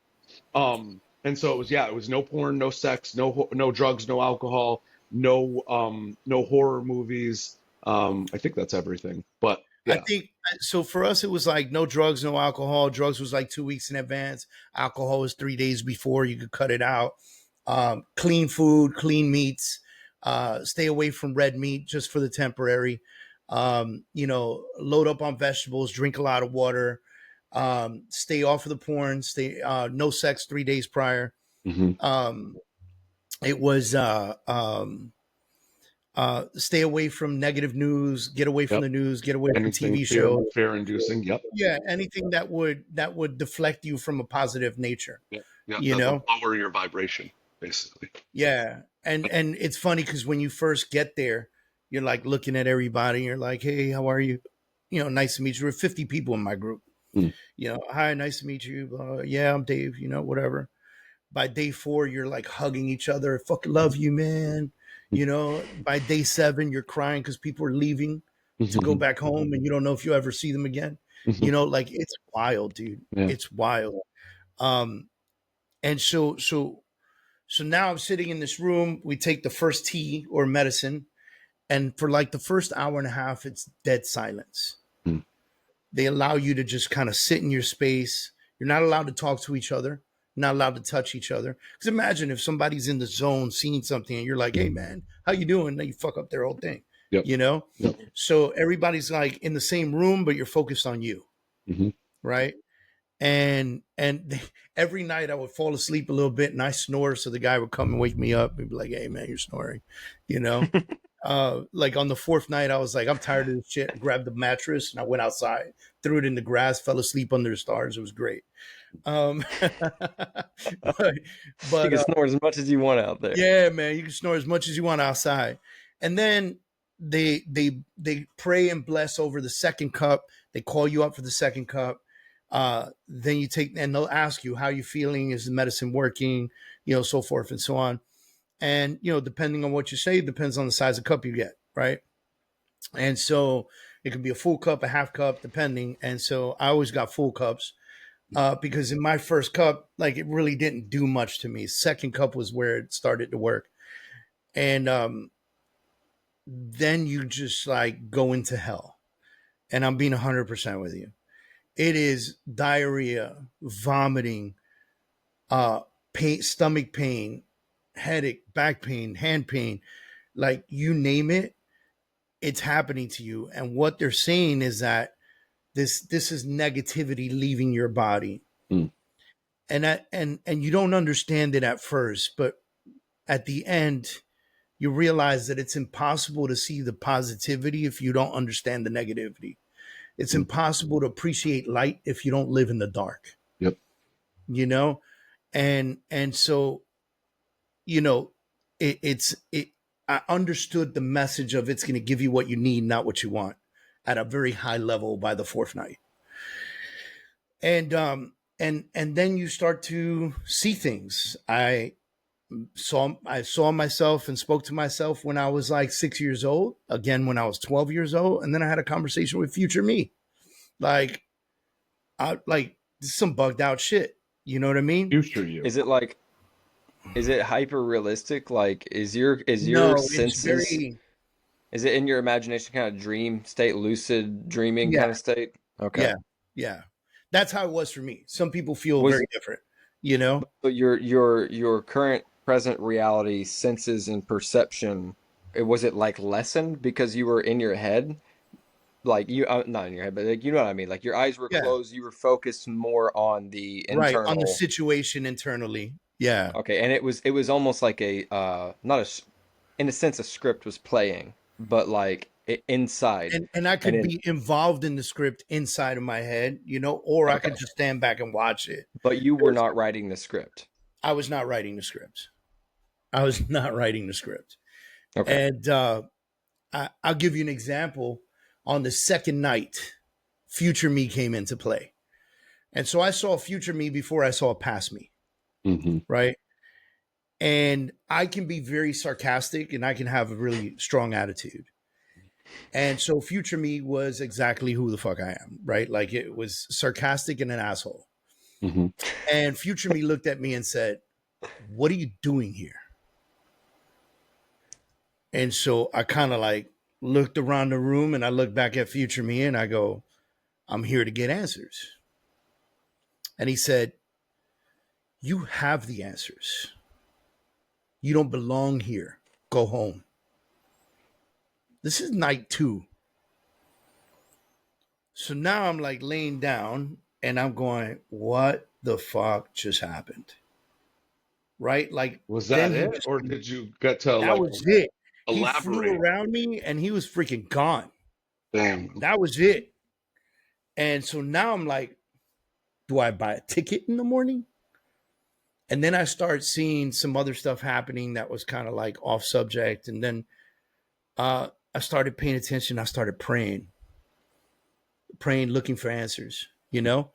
S3: And so it was no porn, no sex, no drugs, no alcohol, no horror movies. I think that's everything. But
S2: I
S3: yeah.
S2: think so. For us, it was like no drugs, no alcohol. Drugs was like 2 weeks in advance. Alcohol was 3 days before. You could cut it out. Clean food, clean meats. Stay away from red meat just for the temporary. Load up on vegetables. Drink a lot of water. Stay off of the porn. Stay no sex 3 days prior.
S3: Hmm.
S2: Um, it was stay away from negative news, get away from
S3: Yep.
S2: the news, get away from
S3: Anything
S2: TV shows.
S3: fear inducing. Yep.
S2: Yeah, anything that would deflect you from a positive nature,
S3: Yep. Yep.
S2: you
S3: That would
S2: know?
S3: lower your vibration, basically.
S2: Yeah. And it's funny because when you first get there, you're like looking at everybody, and you're like, hey, how are you? Nice to meet you. There were 50 people in my group.
S3: Mm.
S2: Hi, nice to meet you. Yeah, I'm Dave, whatever. By day 4, you're like hugging each other. Fucking love you, man. By day 7, you're crying because people are leaving to go
S3: Hmm.
S2: back home and you don't know if you ever see them again.
S3: Hmm.
S2: Like it's wild, dude.
S3: Yeah.
S2: It's wild. Um, and so now I'm sitting in this room. We take the first tea or medicine, and for like the first hour and a half, it's dead silence.
S3: Mm.
S2: They allow you to just kind of sit in your space. You're not allowed to talk to each other. You're not allowed to touch each other. Because imagine if somebody's in the zone seeing something and you're like, hey man, how you doing? Then you fuck up their whole thing.
S3: Yep.
S2: You know?
S3: Yep.
S2: So everybody's like in the same room, but you're focused on you.
S3: Hmm.
S2: Right. And every night I would fall asleep a little bit and I snore. So the guy would come and wake me up and be like, hey man, you're snoring, you know? Like on the 4th night, I was like, I'm tired of this shit. Grabbed the mattress and I went outside, threw it in the grass, fell asleep under the stars. It was great. but
S1: You
S2: but
S1: can snore as much as you want out there.
S2: yeah, man, you can snore as much as you want outside. And then they pray and bless over the second cup. They call you up for the second cup. Then you take and they'll ask you how you feeling, is the medicine working, so forth and so on. And depending on what you say, depends on the size of cup you get, right? And so it could be a full cup, a half cup, depending. And so I always got full cups because in my first cup, like it really didn't do much to me. Second cup was where it started to work. And then you just like go into hell. And I'm being 100% with you. It is diarrhea, vomiting, pain, stomach pain, headache, back pain, hand pain, like you name it, it's happening to you. And what they're saying is that this is negativity leaving your body.
S3: Mm.
S2: And you don't understand it at first, but at the end you realize that it's impossible to see the positivity if you don't understand the negativity. It's
S3: Mm.
S2: impossible to appreciate light if you don't live in the dark.
S3: Yep.
S2: you know and so you know, it. I understood the message of it's going to give you what you need, not what you want, at a very high level by the fourth night. And then you start to see things. I saw myself and spoke to myself when I was like 6 years old, again when I was 12 years old, and then I had a conversation with future me. Like I like this is some bugged out shit. You know what I mean?
S3: Future you.
S1: Is it like, is it hyper realistic? Like, is your
S2: No, it's
S1: senses,
S2: very
S1: is it in your imagination kind of dream state, lucid dreaming
S2: yeah,
S1: kind of state? Okay.
S2: yeah, yeah. That's how it was for me. Some people feel
S1: Was
S2: very different, you know?
S1: But your current present reality senses and perception, was it like lessened because you were in your head? Like you not in your head, but like you know what I mean? Like your eyes were
S2: Yeah.
S1: closed, you were focused more on the
S2: Right. On the
S1: internal.
S2: situation internally. Yeah.
S1: Okay, and it was almost like a not a in a sense a script was playing, but like inside.
S2: And I
S1: And
S2: could
S1: it
S2: be involved in the script inside of my head, you know, or I
S1: okay.
S2: could just stand back and watch it.
S1: But you were not writing the script.
S2: I was not writing the scripts. I was not writing the script.
S1: Okay.
S2: And I'll give you an example. On the second night, future me came into play. And so I saw future me before I saw past me,
S3: Hmm.
S2: right? And I can be very sarcastic and I can have a really strong attitude. And so future me was exactly who the fuck I am, right? Like it was sarcastic and an asshole.
S3: Hmm.
S2: And future me looked at me and said, "What are you doing here?" And so I kind of like looked around the room and I looked back at future me and I go, "I'm here to get answers." And he said, "You have the answers. You don't belong here. Go home." This is night 2. So now I'm like laying down and I'm going, "What the fuck just happened?" Right? Like
S3: Was
S2: then
S3: that
S2: he
S3: it,
S2: just,
S3: or did you get to
S2: that
S3: like
S2: was it. He flew
S3: elaborate?
S2: around me and he was freaking gone.
S3: Damn.
S2: That was it. And so now I'm like, do I buy a ticket in the morning? And then I start seeing some other stuff happening that was kind of like off subject. And then I started paying attention. I started praying, looking for answers, you know?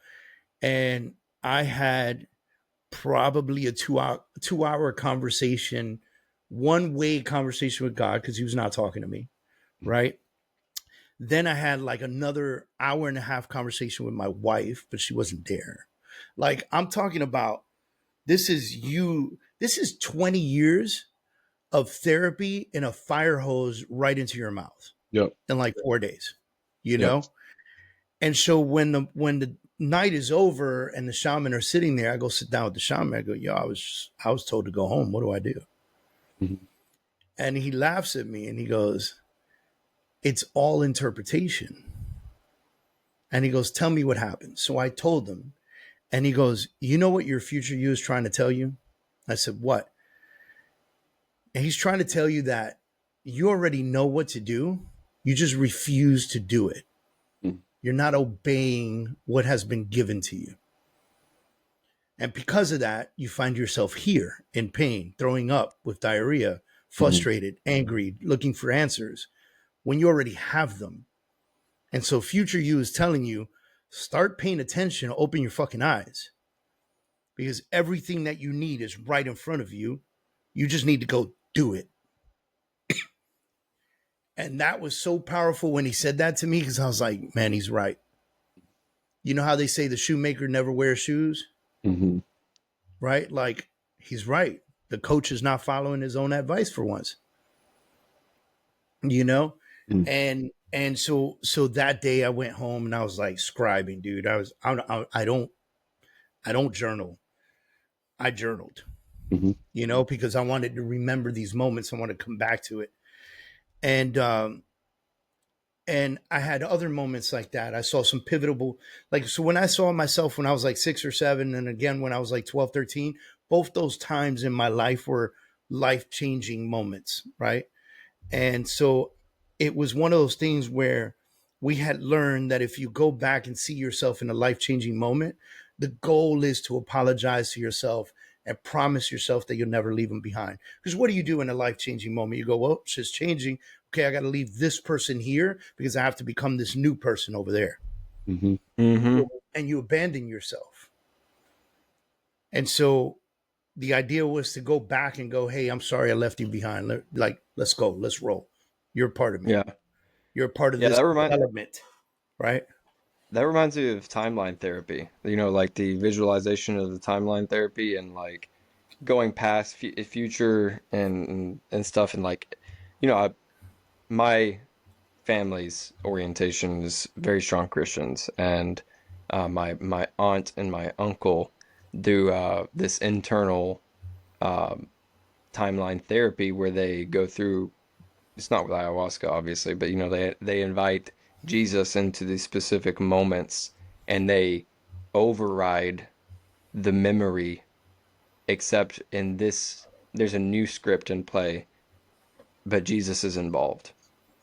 S2: And I had probably a 2 hour conversation, one way conversation with God because he was not talking to me, right? Then I had like another hour and a half conversation with my wife, but she wasn't there. Like I'm talking about this is 20 years of therapy in a fire hose right into your mouth
S3: Yep.
S2: in like 4 days, you
S3: Yep.
S2: know? And so when the night is over and the shaman are sitting there, I go sit down with the shaman. I go, "Yo, I was told to go home. What do I do?"
S3: Hmm.
S2: And he laughs at me and he goes, "It's all interpretation." And he goes, "Tell me what happened." So I told him, and he goes, "You know what your future you is trying to tell you?" I said, "What?" And he's trying to tell you that you already know what to do. You just refuse to do it. You're not obeying what has been given to you. And because of that, you find yourself here in pain, throwing up with diarrhea,
S3: Hmm.
S2: frustrated, angry, looking for answers when you already have them. And so future you is telling you, start paying attention, open your fucking eyes because everything that you need is right in front of you. You just need to go do it. And that was so powerful when he said that to me because I was like, man, he's right. You know how they say the shoemaker never wears shoes,
S3: Hmm.
S2: right? Like he's right. The coach is not following his own advice for once, you know? And so that day I went home and I was like scribing, dude. I don't journal. I journaled,
S3: Hmm.
S2: you know, because I wanted to remember these moments. I want to come back to it. And and I had other moments like that. I saw some pivotal, like, so when I saw myself when I was like 6 or 7, and again when I was like 12, 13, both those times in my life were life changing moments, right? And so it was one of those things where we had learned that if you go back and see yourself in a life changing moment, the goal is to apologize to yourself and promise yourself that you'll never leave them behind. Because what do you do in a life-changing moment? You go, well, shit's changing. Okay, I got to leave this person here because I have to become this new person over there.
S3: Mm-hmm.
S1: Mm-hmm.
S2: And you abandon yourself. And so the idea was to go back and go, hey, I'm sorry I left you behind. Like, let's go, let's roll. You're a part of me.
S1: Yeah.
S2: You're a part of
S1: Yeah,
S2: this development, right?
S1: that reminds me of timeline therapy. You know, like the visualization of the timeline therapy and like going past future and stuff and like you know, my family's orientation is very strong Christians, and my aunt and my uncle do this internal um, timeline therapy where they go through. It's not with ayahuasca, obviously, but you know they invite Jesus into these specific moments, and they override the memory. Except in this, there's a new script in play, but Jesus is involved.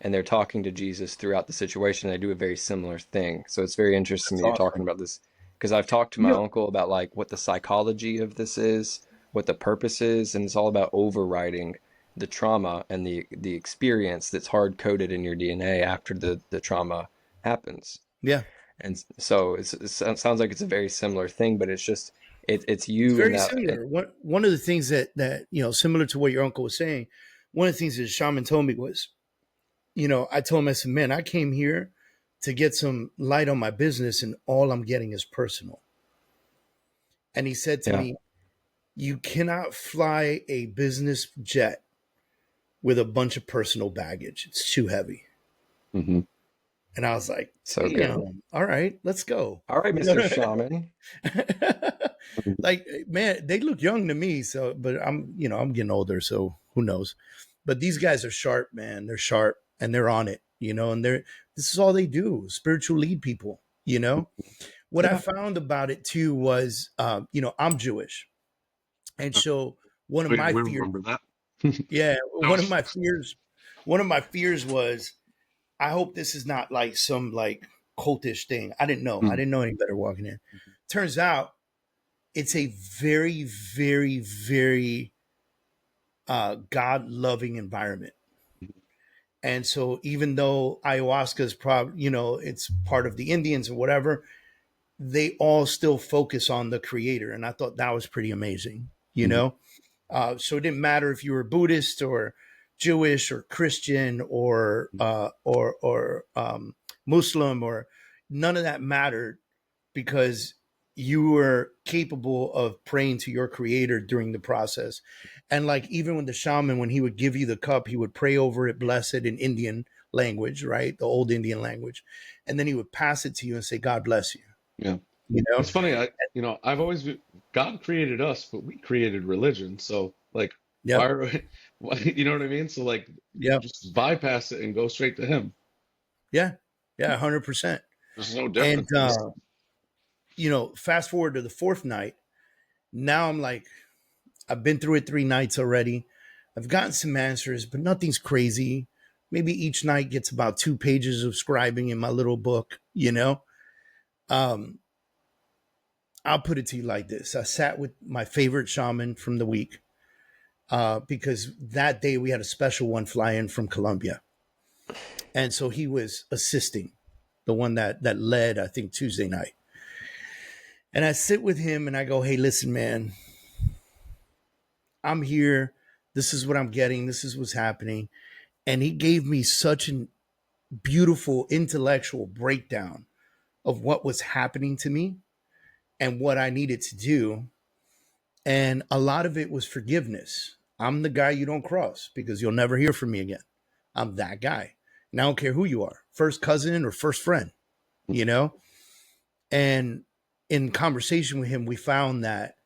S1: And they're talking to Jesus throughout the situation. They do a very similar thing. So it's very interesting
S2: That's
S1: that you're talking
S2: awesome.
S1: about this because I've talked to
S2: You
S1: my
S2: know,
S1: uncle about like what the psychology of this is, what the purpose is, and it's all about overriding the trauma and the experience that's hard coded in your DNA after the trauma happens.
S2: yeah,
S1: And so it sounds like it's a very similar thing, but it's just it's
S2: it's
S1: you in
S2: very
S1: that.
S2: similar. One of the things that similar to what your uncle was saying, one of the things that shaman told me was, I told him, I said, man, I came here to get some light on my business, and all I'm getting is personal. And he said to
S1: Yeah,
S2: me, you cannot fly a business jet with a bunch of personal baggage. It's too heavy.
S3: Mm-hmm.
S2: And I was like,
S1: so good.
S2: damn, all right, let's go.
S1: All right,
S2: You know
S1: Mr.
S2: what
S1: Shaman.
S2: I mean? Like, man, they look young to me. So, but I'm getting older. So who knows? But these guys are sharp, man. They're sharp and they're on it, and this is all they do. Spiritual lead people. What I
S3: Yeah.
S2: found about it too was, I'm Jewish. And so one of
S3: Oh yeah,
S2: my
S3: we
S2: fears,
S3: remember that.
S2: yeah,
S3: That was
S2: one of my fears was, I hope this is not like some like cultish thing. I didn't know. I
S3: mm,
S2: didn't know any better walking in. Turns out it's a very, very, very God loving environment. And so even though ayahuasca is it's part of the Indians or whatever, they all still focus on the creator. And I thought that was pretty amazing, you
S3: mhm,
S2: know? So it didn't matter if you were Buddhist or Jewish or Christian or Muslim, or none of that mattered, because you were capable of praying to your creator during the process. And like even when the shaman, when he would give you the cup, he would pray over it, bless it in Indian language, right? The old Indian language. And then he would pass it to you and say, God bless you,
S3: yeah.
S2: you know?
S3: It's funny. I've always God created us, but we created religion. So like,
S2: Yep.
S3: why, you know what I mean? So like,
S2: Yep.
S3: just bypass it and go straight to Him.
S2: Yeah. Yeah. 100%.
S3: There's no
S2: And,
S3: difference.
S2: fast forward to the fourth night. Now I'm like, I've been through it 3 nights already. I've gotten some answers, but nothing's crazy. Maybe each night gets about 2 pages of scribing in my little book. Um, I'll put it to you like this. I sat with my favorite shaman from the week, because that day we had a special one fly in from Colombia. And so he was assisting, the one that led, I think, Tuesday night. And I sit with him and I go, hey, listen, man, I'm here. This is what I'm getting. This is what's happening. And he gave me such a beautiful intellectual breakdown of what was happening to me and what I needed to do. And a lot of it was forgiveness. I'm the guy you don't cross because you'll never hear from me again. I'm that guy. And I don't care who you are, first cousin or first friend, you know? And in conversation with him, we found that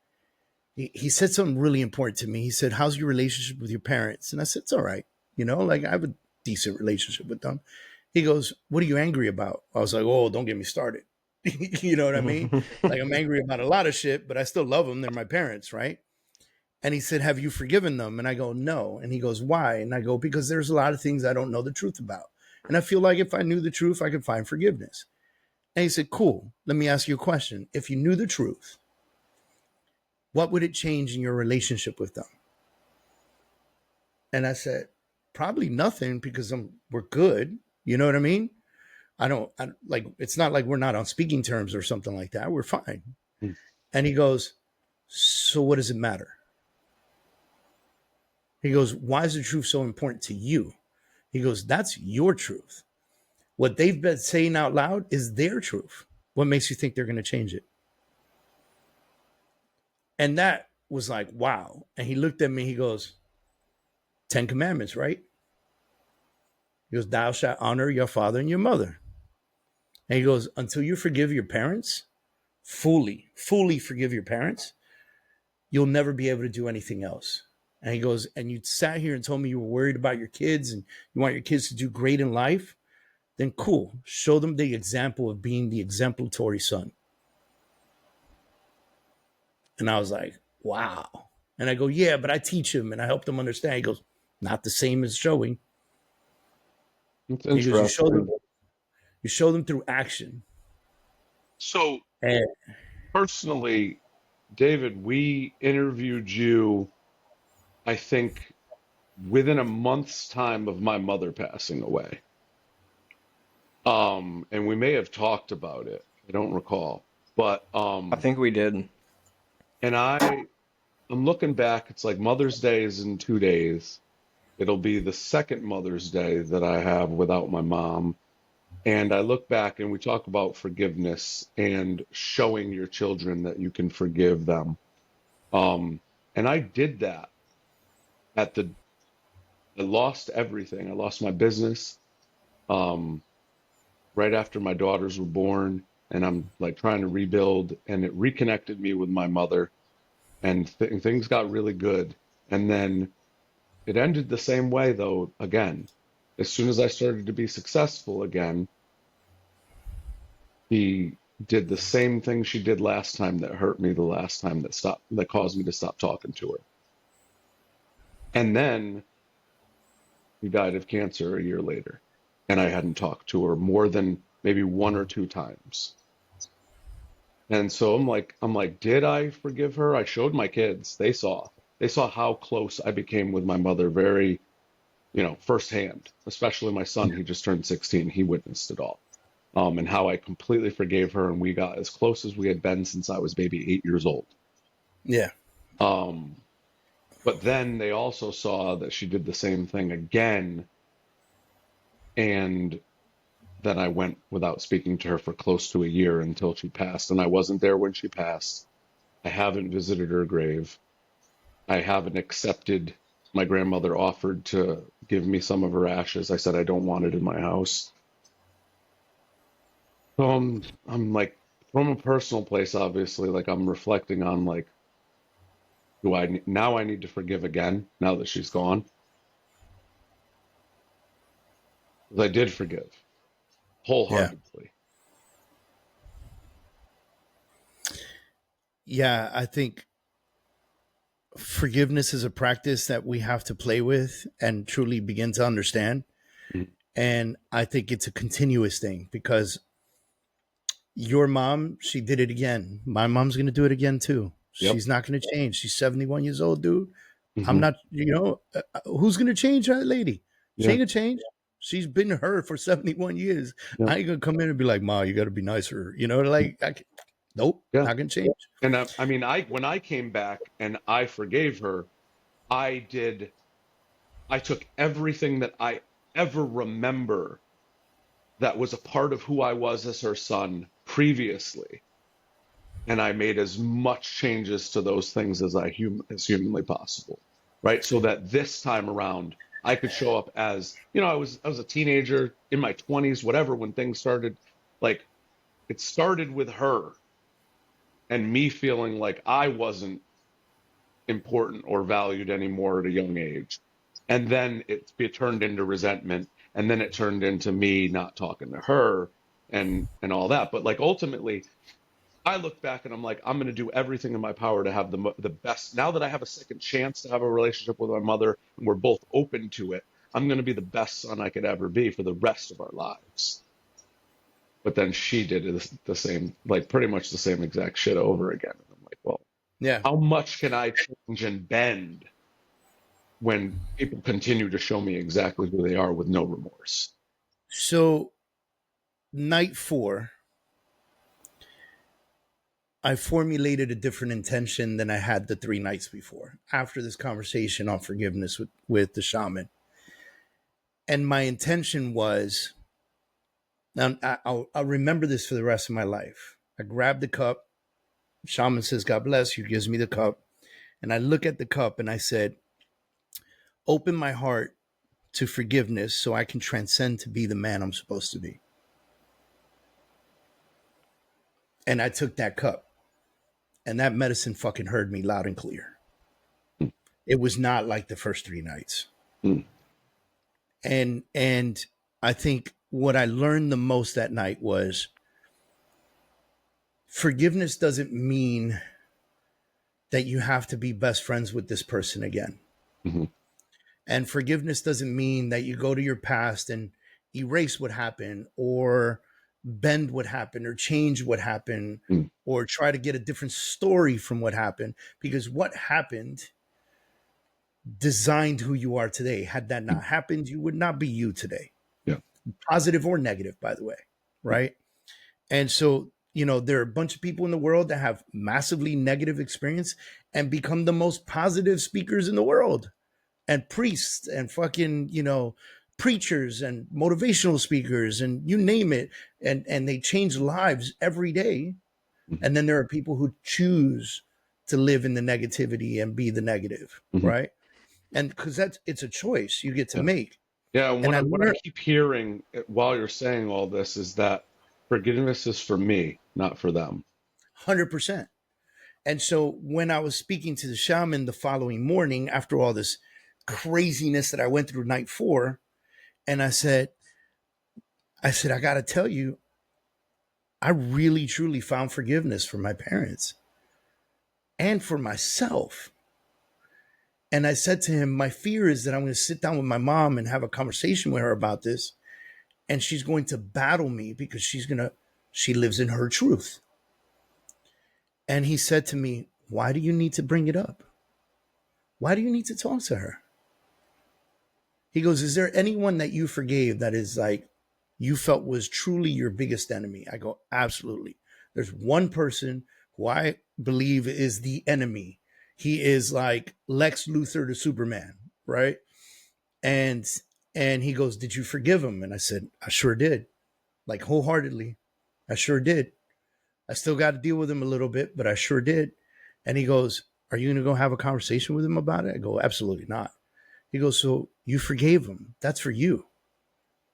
S2: he said something really important to me. He said, how's your relationship with your parents? And I said, it's all right. Like I have a decent relationship with them. He goes, what are you angry about? I was like, oh, don't get me started. You know what I mean? Like I'm angry about a lot of shit, but I still love them. They're my parents, right? And he said, have you forgiven them? And I go, no. And he goes, why? And I go, because there's a lot of things I don't know the truth about. And I feel like if I knew the truth, I could find forgiveness. And he said, cool. Let me ask you a question. If you knew the truth, what would it change in your relationship with them? And I said, probably nothing, because we're good. You know what I mean? I like, it's not like we're not on speaking terms or something like that. We're fine.
S3: Mm.
S2: And he goes, so what does it matter? He goes, why is the truth so important to you? He goes, that's your truth. What they've been saying out loud is their truth. What makes you think they're going to change it? And that was like, wow. And he looked at me, he goes, 10 Commandments, right? He goes, thou shalt honor your father and your mother. And he goes, until you forgive your parents, fully forgive your parents, you'll never be able to do anything else. And he goes, and you sat here and told me you were worried about your kids and you want your kids to do great in life, then cool. Show them the example of being the exemplary son. And I was like, wow. And I go, yeah, but I teach him and I help them understand. He goes, not the same as showing.
S3: It's
S2: He goes,
S3: interesting.
S2: you show them through action.
S3: So
S2: And
S3: personally, David, we interviewed you, I think, within a month's time of my mother passing away. And we may have talked about it. I don't recall. But
S1: I think we did.
S3: and I'm looking back, it's like Mother's Day is in 2 days. It'll be the second Mother's Day that I have without my mom. And I look back and we talk about forgiveness and showing your children that you can forgive them. And I did that at I lost everything. I lost my business, um, right after my daughters were born, and I'm like trying to rebuild, and it reconnected me with my mother, and things got really good. And then it ended the same way though, again. As soon as I started to be successful again, he did the same thing she did last time that hurt me the last time, that caused me to stop talking to her. And then he died of cancer a year later, and I hadn't talked to her more than maybe one or two times. And so I'm like, did I forgive her? I showed my kids. They saw how close I became with my mother, very, firsthand, especially my son. He just turned 16. He witnessed it all. And how I completely forgave her, and we got as close as we had been since I was maybe 8 years old.
S2: yeah,
S3: Um, but then they also saw that she did the same thing again, and then I went without speaking to her for close to a year until she passed. And I wasn't there when she passed. I haven't visited her grave. I haven't accepted. My grandmother offered to give me some of her ashes. I said I don't want it in my house. So I'm like, from a personal place, obviously, like I'm reflecting on like, now I need to forgive again now that she's gone? 'Cause I did forgive
S2: yeah,
S3: wholeheartedly.
S2: yeah. I think forgiveness is a practice that we have to play with and truly begin to understand.
S3: Mhm.
S2: And I think it's a continuous thing, because your mom, she did it again. My mom's going to do it again too.
S3: Yep.
S2: She's not going to change. She's 71 years old, dude. I'm
S3: Hmm.
S2: not, who's going to change that lady? She
S3: Yeah.
S2: ain't going to change. She's been her for 71 years.
S3: Yep.
S2: I ain't going to come in and be like, Ma, you got to be nicer. Like, nope,
S3: Yeah.
S2: not going to change.
S3: And I mean, when I came back and I forgave her, I did, I took everything that I ever remember that was a part of who I was as her son previously, and I made as much changes to those things as humanly possible, right? So that this time around I could show up as, I was a teenager in my 20s, whatever, when things started. Like, it started with her and me feeling like I wasn't important or valued anymore at a young age. And then it turned into resentment, and then it turned into me not talking to her and all that. But like ultimately, I look back and I'm like, I'm going to do everything in my power to have the best. Now that I have a second chance to have a relationship with my mother and we're both open to it, I'm going to be the best son I could ever be for the rest of our lives. But then she did the same, like pretty much the same exact shit over again. And I'm like, well.
S2: Yeah.
S3: How much can I change and bend when people continue to show me exactly who they are with no remorse?
S2: So night 4, I formulated a different intention than I had the 3 nights before after this conversation on forgiveness with the shaman. And my intention was, now I'll remember this for the rest of my life. I grabbed the cup. Shaman says, God bless you, gives me the cup. And I look at the cup and I said, open my heart to forgiveness so I can transcend to be the man I'm supposed to be. And I took that cup, and that medicine fucking heard me loud and clear. It was not like the first 3 nights.
S3: Mm.
S2: And I think what I learned the most that night was forgiveness doesn't mean that you have to be best friends with this person again.
S3: Mm-hmm.
S2: And forgiveness doesn't mean that you go to your past and erase what happened or bend what happened or change what happened
S3: Mm.
S2: or try to get a different story from what happened, because what happened designed who you are today. Had that not happened, you would not be you today.
S3: Yeah.
S2: Positive or negative, by the way. Right. And so, there are a bunch of people in the world that have massively negative experience and become the most positive speakers in the world, and priests and fucking, preachers and motivational speakers and you name it. And they change lives every day.
S3: Mm-hmm.
S2: And then there are people who choose to live in the negativity and be the negative.
S3: Mm-hmm.
S2: Right. And because it's a choice you get to
S3: Yeah.
S2: make.
S3: Yeah.
S2: And I
S3: What I
S2: learned
S3: keep hearing while you're saying all this is that forgiveness is for me, not for them.
S2: 100%. And so when I was speaking to the shaman the following morning, after all this craziness that I went through night 4, and I said, I got to tell you, I really, truly found forgiveness for my parents and for myself. And I said to him, my fear is that I'm going to sit down with my mom and have a conversation with her about this. And she's going to battle me because she lives in her truth. And he said to me, why do you need to bring it up? Why do you need to talk to her? He goes, is there anyone that you forgave that is like you felt was truly your biggest enemy? I go, absolutely. There's one person who I believe is the enemy. He is like Lex Luthor to Superman, right? And he goes, did you forgive him? And I said, I sure did. Like wholeheartedly. I sure did. I still got to deal with him a little bit, but I sure did. And he goes, are you going to go have a conversation with him about it? I go, absolutely not. He goes, so you forgave him. That's for you.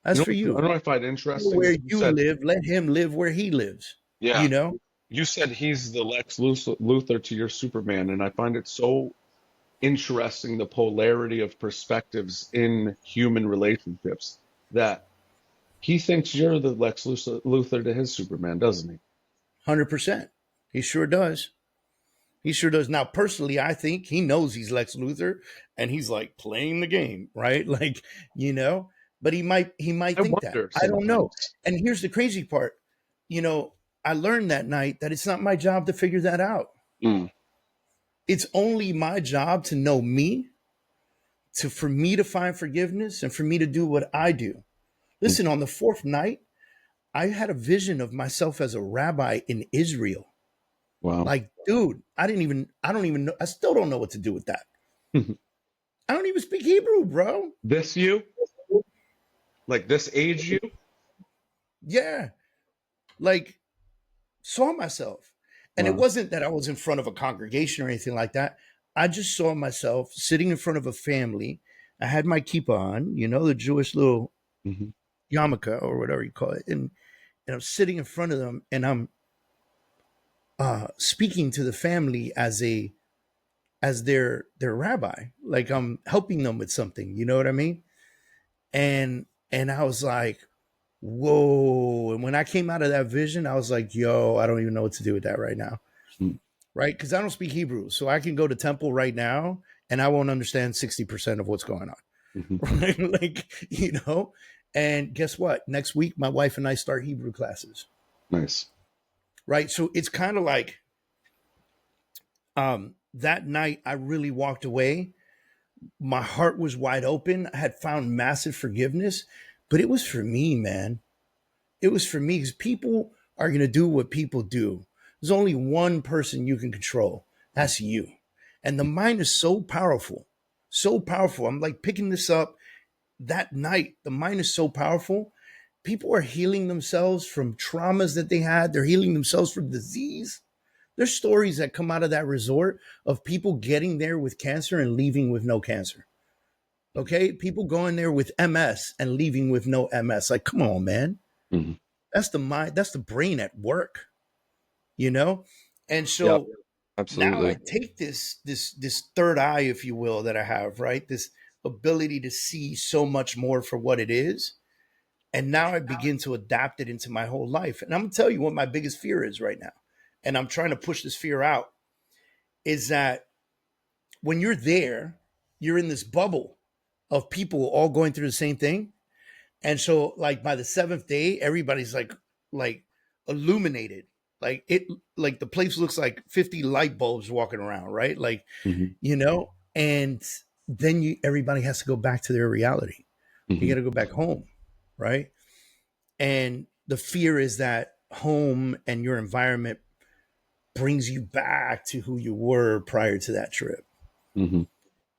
S2: That's for
S3: I
S2: you.
S3: know what I find interesting
S2: Where
S3: is you
S2: you
S3: said,
S2: live, let him live where he lives.
S3: yeah,
S2: You know,
S3: you said he's the Lex Luthor to your Superman, and I find it so interesting the polarity of perspectives in human relationships that he thinks you're the Lex Luthor to his Superman, doesn't he?
S2: 100%. He sure does. He sure does. Now, personally, I think he knows he's Lex Luthor and he's like playing the game, right? Like, but he might
S3: I
S2: think that.
S3: wonder
S2: I don't know.
S3: sometimes.
S2: And here's the crazy part. I learned that night that it's not my job to figure that out.
S3: Mm.
S2: It's only my job to know me, for me to find forgiveness and for me to do what I do.
S3: Mm.
S2: Listen, on the 4th night, I had a vision of myself as a rabbi in Israel.
S3: Wow.
S2: Like, dude, I don't even know. I still don't know what to do with that. I don't even speak Hebrew, bro.
S3: This you? Like this age you?
S2: Yeah. Like, saw myself. And it
S3: Wow.
S2: wasn't that I was in front of a congregation or anything like that. I just saw myself sitting in front of a family. I had my kippah on, the Jewish little
S3: Mm-hmm.
S2: yarmulke or whatever you call it. And I'm sitting in front of them and I'm speaking to the family as their rabbi, like I'm helping them with something, you know what I mean? And I was like, whoa. And when I came out of that vision, I was like, yo, I don't even know what to do with that right now.
S3: Mm.
S2: Right? Because I don't speak Hebrew. So I can go to temple right now and I won't understand 60% of what's going on.
S3: Mm-hmm.
S2: Right? Like, and guess what? Next week, my wife and I start Hebrew classes.
S3: Nice.
S2: Right? So it's kind of like That night I really walked away. My heart was wide open. I had found massive forgiveness, but it was for me, man. It was for me because people are going to do what people do. There's only one person you can control. That's you. And the mind is so powerful, so powerful. I'm like picking this up that night. The mind is so powerful. People are healing themselves from traumas that they had. They're healing themselves from disease. There's stories that come out of that resort of people getting there with cancer and leaving with no cancer. Okay. People going there with MS and leaving with no MS. Like, come on, man.
S3: Mm-hmm.
S2: That's the mind, that's the brain at work, you know? And
S1: Yep,
S2: so now I
S1: absolutely.
S2: take this third eye, if you will, that I have, right? This ability to see so much more for what it is. And now I begin to adapt it into my whole life. And I'm gonna tell you what my biggest fear is right now. And I'm trying to push this fear out is that when you're there, you're in this bubble of people all going through the same thing. And so like by the seventh day, everybody's like illuminated. Like it like the place looks like 50 light bulbs walking around, right? Like,
S3: Mm-hmm.
S2: you know, and then everybody has to go back to their reality. You
S3: Mm-hmm.
S2: got to go back home, right? And the fear is that home and your environment brings you back to who you were prior to that trip.
S3: Mm-hmm.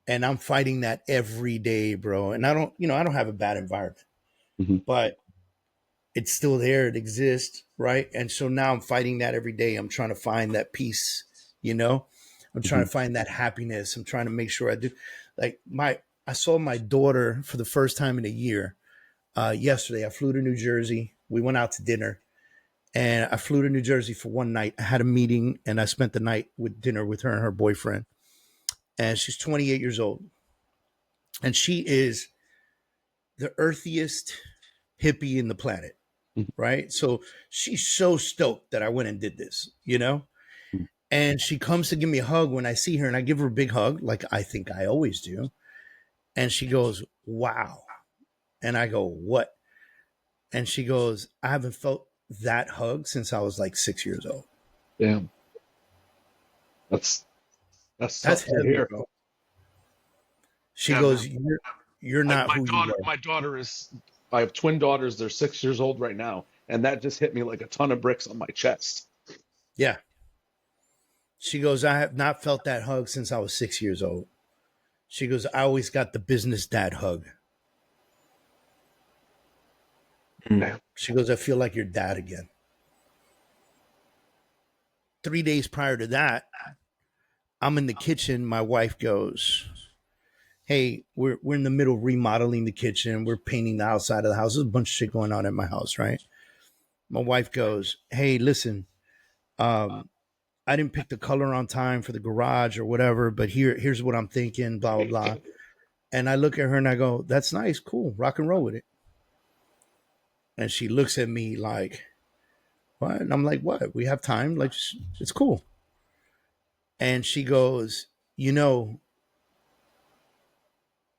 S2: And I'm fighting that every day, bro. And I don't have a bad environment,
S3: Mm-hmm.
S2: but it's still there. It exists, right? And so now I'm fighting that every day. I'm trying to find that peace, you know. I'm trying
S3: Mm-hmm.
S2: to find that happiness. I'm trying to make sure I do. Like I saw my daughter for the first time in a year yesterday. I flew to New Jersey. We went out to dinner, and I flew to New Jersey for one night. I had a meeting, and I spent the night with dinner with her and her boyfriend. And she's 28 years old, and she is the earthiest hippie in the planet, right? So she's so stoked that I went and did this, you know? And she comes to give me a hug when I see her, and I give her a big hug, like I think I always do. And she goes, "Wow." And I go, "What?" And she goes, "I haven't felt that hug since I was like 6 years old."
S3: Damn, that's that's
S2: That's
S3: tough to
S2: heavy,
S3: hear.
S2: bro. She
S3: Yeah, man.
S2: goes, "You're
S3: I,
S2: not who you were."
S3: my daughter is. I have twin daughters. They're 6 years old right now, and that just hit me like a ton of bricks on my chest.
S2: Yeah. She goes, "I have not felt that hug since I was 6 years old." She goes, "I always got the business dad hug."
S1: Mm.
S3: Damn.
S2: She goes, "I feel like your dad again." 3 days prior to that, I'm in the kitchen. My wife goes, "Hey, we're in the middle of remodeling the kitchen. We're painting the outside of the house. There's a bunch of shit going on at my house, right?" My wife goes, "Hey, listen, um, I didn't pick the color on time for the garage or whatever, but here's what I'm thinking, blah, blah, blah." And I look at her and I go, "That's nice, cool, rock and roll with it." And she looks at me like, "What?" And I'm like, "What? We have time. Like, it's cool." And she goes, "You know,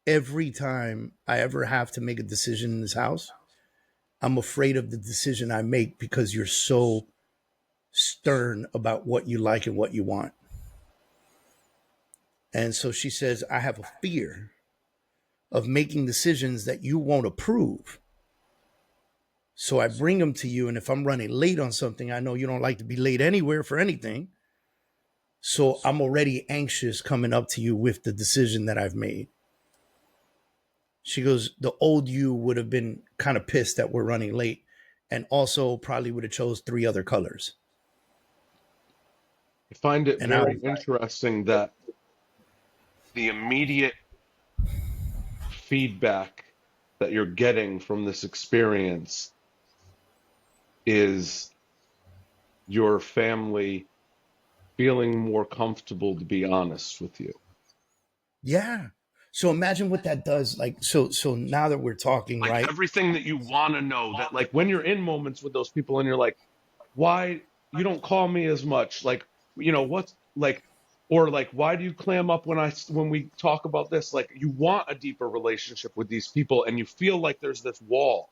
S2: every time I ever have to make a decision in this house, I'm afraid of the decision I make because you're so stern about what you like and what you want." And so she says, "I have a fear of making decisions that you won't approve. So I bring them to you. And if I'm running late on something, I know you don't like to be late anywhere for anything. So I'm already anxious coming up to you with the decision that I've made." She goes, "The old you would have been kind of pissed that we're running late, and also probably would have chose three other colors."
S3: I find it
S2: And I
S3: very
S2: was like,
S3: interesting that the immediate feedback that you're getting from this experience is your family feeling more comfortable to be honest with you.
S2: "Yeah." So imagine what that does. Like, so now that we're talking,
S3: Like
S2: right?
S3: everything that you want to know, that like when you're in moments with those people and you're like, why you don't call me as much? Like, what's like, or like, why do you clam up when we talk about this? Like, you want a deeper relationship with these people and you feel like there's this wall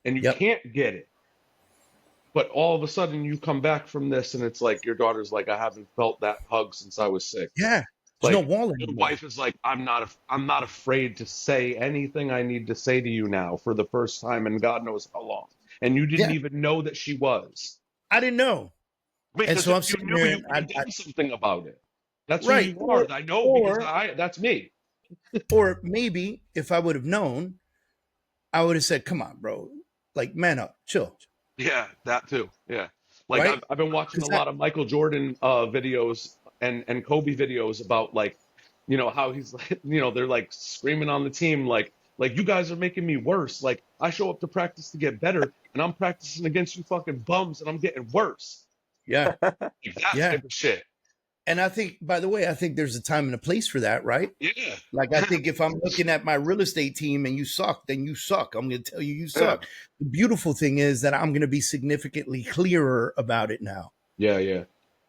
S3: and you
S2: Yep.
S3: can't get it. But all of a sudden you come back from this and it's like your daughter's like, I haven't felt that hug since I was 6.
S2: Yeah. There's no
S3: Like
S2: wall
S3: your
S2: anymore.
S3: wife is like, I'm not afraid to say anything I need to say to you now for the first time in God knows how long. And you didn't
S2: Yeah.
S3: even know that she was.
S2: I didn't know. And
S3: Because
S2: so I'm
S3: if you
S2: sitting
S3: knew,
S2: there
S3: you
S2: and
S3: would have
S2: I
S3: done something about it. That's who
S2: right.
S3: you are. I know because that's me.
S2: Or maybe if I would have known, I would have said, come on, bro. Like, man up, chill.
S3: Yeah, that too. Yeah. Like
S2: Right?
S3: I've been watching a
S2: Because that
S3: lot of Michael Jordan videos and Kobe videos about like, how he's like, they're like screaming on the team like you guys are making me worse. Like I show up to practice to get better and I'm practicing against you fucking bums and I'm getting worse.
S2: yeah.
S3: Like that
S2: Yeah.
S3: type of shit.
S2: And I think, by the way, I think there's a time and a place for that, right?
S3: Yeah.
S2: Like, I think if I'm looking at my real estate team and you suck, then you suck. I'm going to tell you, you
S3: Yeah.
S2: suck. The beautiful thing is that I'm going to be significantly clearer about it now.
S3: Yeah, yeah.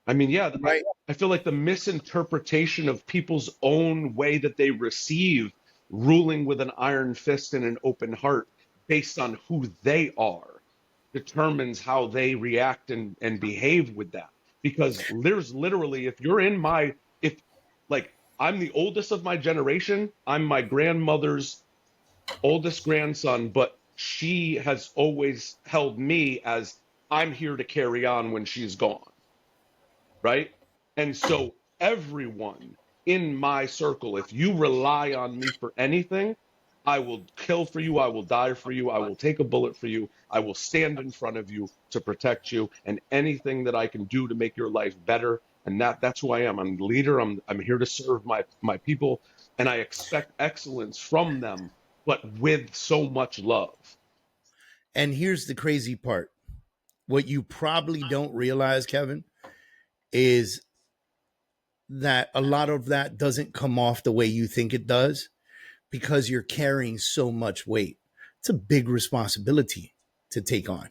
S3: I mean, yeah,
S2: Right.
S3: I feel like the misinterpretation of people's own way that they receive ruling with an iron fist and an open heart based on who they are determines how they react and behave with that. Because there's literally, if you're in my, if like I'm the oldest of my generation, I'm my grandmother's oldest grandson, but she has always held me as I'm here to carry on when she's gone, right? And so everyone in my circle, if you rely on me for anything, I will kill for you, I will die for you, I will take a bullet for you, I will stand in front of you to protect you, and anything that I can do to make your life better. And that's who I am. I'm the leader. I'm here to serve my people, and I expect excellence from them, but with so much love.
S2: And here's the crazy part. What you probably don't realize, Kevin, is that a lot of that doesn't come off the way you think it does because you're carrying so much weight. It's a big responsibility to take on,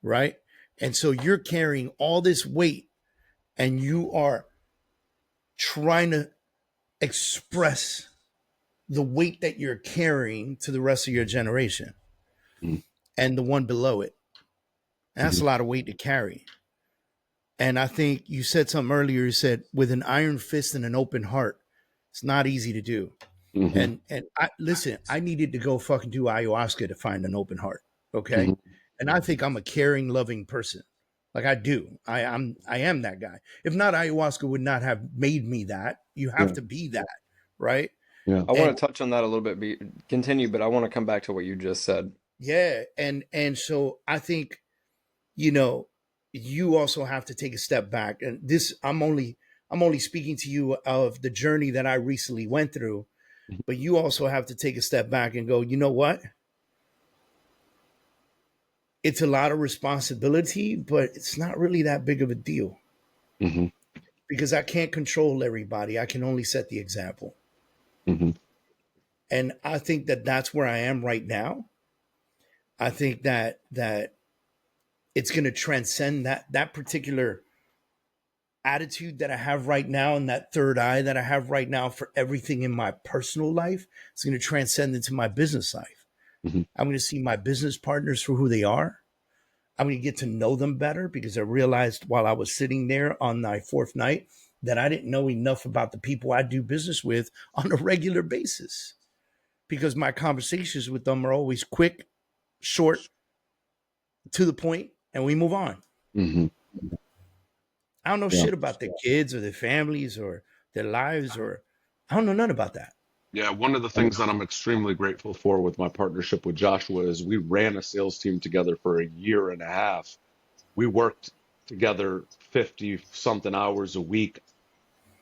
S2: right? And so you're carrying all this weight and you are trying to express the weight that you're carrying to the rest of your generation
S3: Mhm.
S2: and the one below it. And that's
S3: Mhm.
S2: a lot of weight to carry. And I think you said something earlier. You said with an iron fist and an open heart, it's not easy to do.
S3: Mhm.
S2: And I listen, I needed to go fucking do ayahuasca to find an open heart. Okay.
S3: Mhm.
S2: And I think I'm a caring, loving person. Like I do. I am that guy. If not, ayahuasca would not have made me that. You have
S3: Yeah.
S2: to be that, right?
S3: Yeah.
S1: I
S2: And
S1: want to touch on that a little bit, continue, but I want to come back to what you just said.
S2: yeah, and so I think, you know, you also have to take a step back. And this I'm only speaking to you of the journey that I recently went through, but you also have to take a step back and go, you know what? It's a lot of responsibility, but it's not really that big of a deal
S3: Mhm.
S2: because I can't control everybody. I can only set the example.
S3: Mhm.
S2: And I think that that's where I am right now. I think that it's going to transcend that particular attitude that I have right now and that third eye that I have right now for everything in my personal life. It's going to transcend into my business life.
S3: Mhm.
S2: I'm going to see my business partners for who they are. I'm going to get to know them better because I realized while I was sitting there on my fourth night that I didn't know enough about the people I do business with on a regular basis because my conversations with them are always quick, short, to the point, and we move on.
S3: Mhm.
S2: I don't know
S3: Yeah.
S2: shit about their kids or their families or their lives, or I don't know none about that.
S3: Yeah, one of the things that I'm extremely grateful for with my partnership with Joshua is we ran a sales team together for a year and a half. We worked together 50 something hours a week,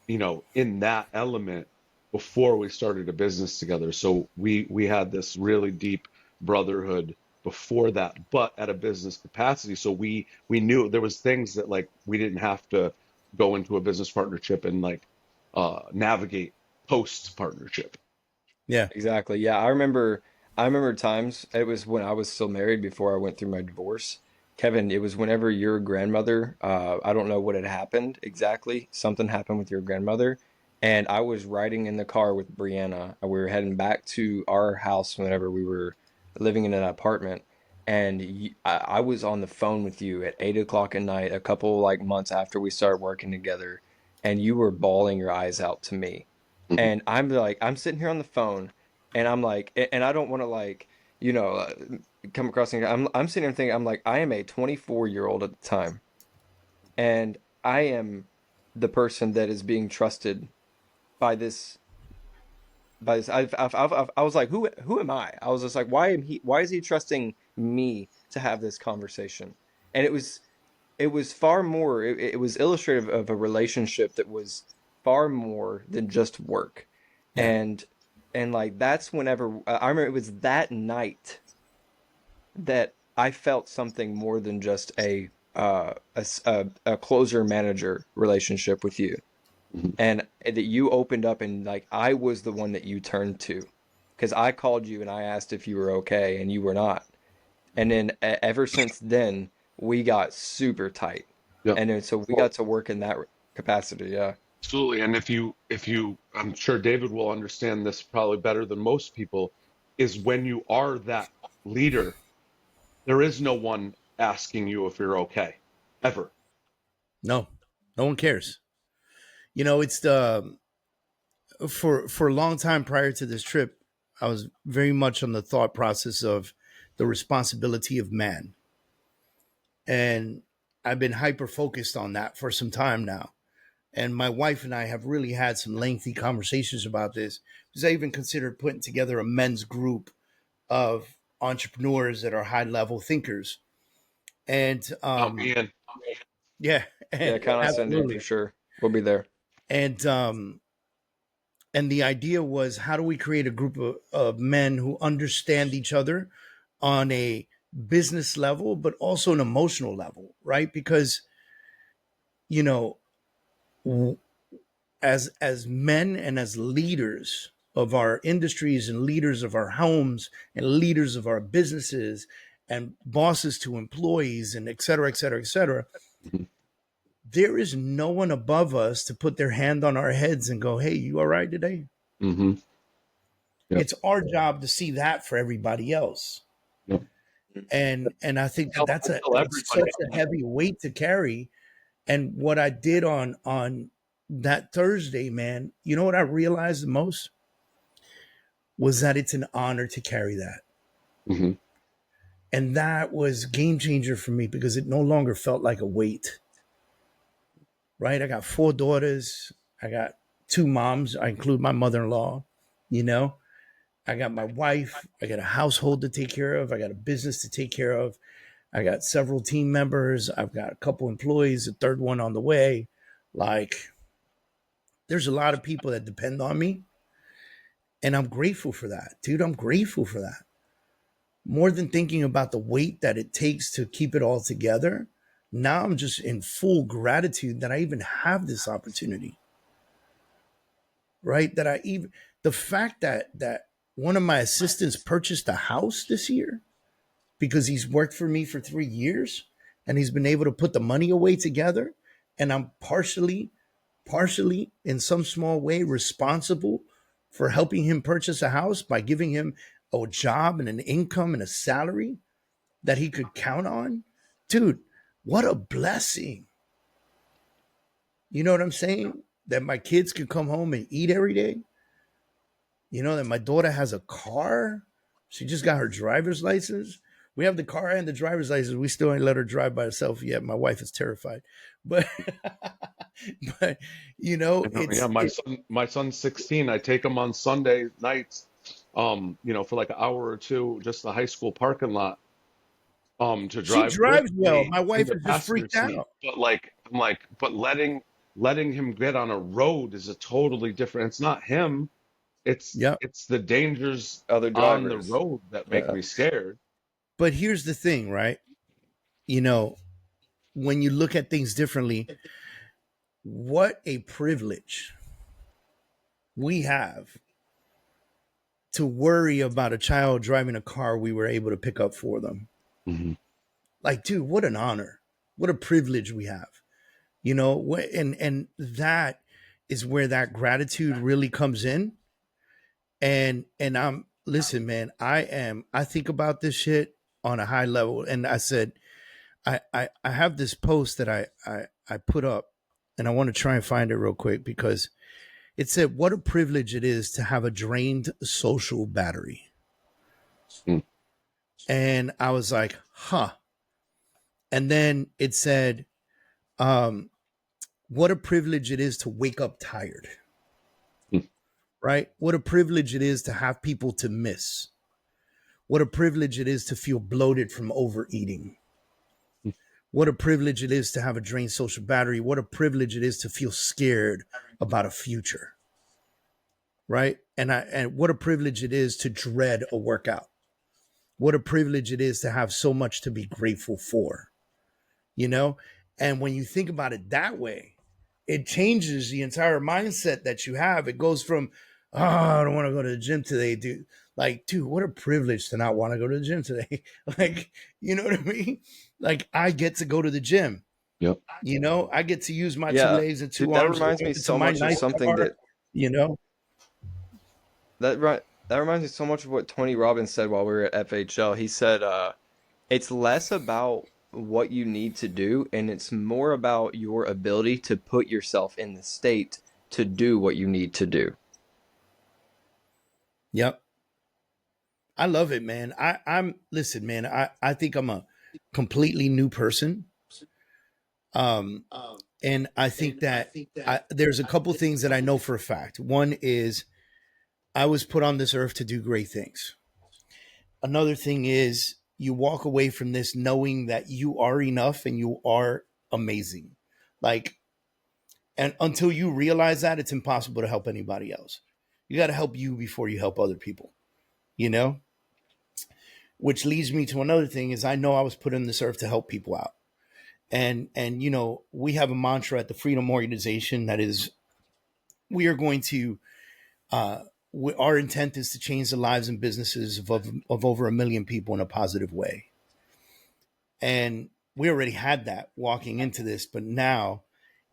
S3: in that element before we started a business together. So we had this really deep brotherhood before that, but at a business capacity. So we knew there was things that like we didn't have to go into a business partnership and like navigate post partnership.
S2: Yeah.
S1: Exactly. Yeah, I remember times it was when I was still married before I went through my divorce. Kevin, it was whenever your grandmother, I don't know what had happened exactly. Something happened with your grandmother, and I was riding in the car with Brianna. We were heading back to our house whenever we were living in an apartment, and I was on the phone with you at 8 o'clock at night, a couple like months after we started working together, and you were bawling your eyes out to me.
S3: Mhm.
S1: And I'm like, I'm sitting here on the phone, and I'm like, and I don't want to like, you know, come across. I'm sitting here thinking, I'm like, I am a 24-year-old at the time, and I am the person that is being trusted by this I was like, who am I? I was just like, why is he trusting me to have this conversation? And it was far more, it was illustrative of a relationship that was far more than just work.
S2: Yeah.
S1: And like that's whenever I remember it was that night that I felt something more than just a closer manager relationship with you,
S3: Mhm.
S1: and that you opened up, and like I was the one that you turned to because I called you and I asked if you were okay and you were not. And then ever since then we got super tight.
S3: Yeah.
S1: And then so we
S3: Well,
S1: got to work in that capacity. Yeah.
S3: absolutely. And if you, I'm sure David will understand this probably better than most people, is when you are that leader, there is no one asking you if you're okay, ever.
S2: No, no one cares. It's the for a long time prior to this trip, I was very much on the thought process of the responsibility of man, and I've been hyper focused on that for some time now. And my wife and I have really had some lengthy conversations about this because I even considered putting together a men's group of entrepreneurs that are high level thinkers. And
S3: Count me in.
S2: yeah,
S1: Yeah, count us in, dude, for
S2: absolutely.
S1: sure. We'll be there.
S2: And and the idea was, how do we create a group of men who understand each other on a business level but also an emotional level, right? Because you know as men and as leaders of our industries and leaders of our homes and leaders of our businesses and bosses to employees and et cetera, et cetera, et cetera,
S3: Mhm.
S2: there is no one above us to put their hand on our heads and go, hey, you all right today?
S3: Mhm. Yep.
S2: It's our job to see that for everybody else.
S3: Yep.
S2: And I think that
S3: I tell
S2: it's
S3: everybody
S2: such a heavy weight to carry. And what I did on that Thursday, man, you know what I realized the most was that it's an honor to carry that.
S3: that. Hmm.
S2: And that was game changer for me because it no longer felt like a weight, right? I got 4 daughters. I got 2 moms. I include my mother-in-law, you know, I got my wife. I got a household to take care of. I got a business to take care of. I got several team members. I've got a couple employees, a third one on the way. Like, there's a lot of people that depend on me. And I'm grateful for that, dude. I'm grateful for that. More than thinking about the weight that it takes to keep it all together, now I'm just in full gratitude that I even have this opportunity, right? That I even, the fact that one of my assistants purchased a house this year because he's worked for me for 3 years and he's been able to put the money away together. And I'm partially in some small way responsible for helping him purchase a house by giving him a job and an income and a salary that he could count on. Dude, what a blessing. You know what I'm saying? That my kids can come home and eat every day. That my daughter has a car. She just got her driver's license. We have the car and the driver's license. We still ain't let her drive by herself yet. My wife is terrified. But but
S3: I know, yeah,
S2: it's
S3: my son's 16. I take him on Sunday nights, for like an hour or two, just the high school parking lot, to
S2: she
S3: drive with
S2: drives well.
S3: me
S2: My
S3: in
S2: wife
S3: the
S2: is just
S3: passenger
S2: freaked
S3: seat.
S2: out.
S3: But like, I'm like, but letting him get on a road is a totally different. It's not him. It's
S2: Yep.
S3: it's the dangers
S1: Other
S3: on the
S1: drivers.
S3: road that make
S1: Yeah.
S3: me scared.
S2: But here's the thing, right? You know, when you look at things differently, what a privilege we have to worry about a child driving a car we were able to pick up for them.
S3: Hmm.
S2: Like, dude, what an honor. What a privilege we have. And that is where that gratitude really comes in. And I'm listen, man, I think about this shit. on a high level. And I said, I have this post that I put up, and I want to try and find it real quick because it said, what a privilege it is to have a drained social battery.
S3: Mm.
S2: And I was like, huh. And then it said, what a privilege it is to wake up tired.
S3: Mm.
S2: Right? What a privilege it is to have people to miss. What a privilege it is to feel bloated from overeating.
S3: Mm.
S2: What a privilege it is to have a drained social battery. What a privilege it is to feel scared about a future. Right? And what a privilege it is to dread a workout. What a privilege it is to have so much to be grateful for. You know? And when you think about it that way, it changes the entire mindset that you have. It goes from, oh, I don't want to go to the gym today, dude. Like, dude, what a privilege to not want to go to the gym today. Like, you know what I mean? Like, I get to go to the gym.
S3: Yep.
S2: You know, I get to use my two
S1: Yeah,
S2: legs and two
S1: dude, that
S2: arms to
S1: reminds
S2: walk
S1: me
S2: into
S1: so
S2: my
S1: much of
S2: nice
S1: something
S2: car.
S1: that
S2: You know?
S1: that reminds me so much of what Tony Robbins said while we were at FHL. He said, it's less about what you need to do, and it's more about your ability to put yourself in the state to do what you need to do.
S2: Yep. I love it, man. I'm listen, man. I think I'm a completely new person. Um, and I think that there's a couple things that I know for a fact. One is I was put on this earth to do great things. Another thing is you walk away from this knowing that you are enough and you are amazing. Like, and until you realize that, it's impossible to help anybody else. You got to help you before you help other people, you know? Which leads me to another thing is I know I was put on this earth to help people out. And you know, we have a mantra at the Freedom Organization that is we are going to our intent is to change the lives and businesses of over 1 million people in a positive way. And we already had that walking into this, but now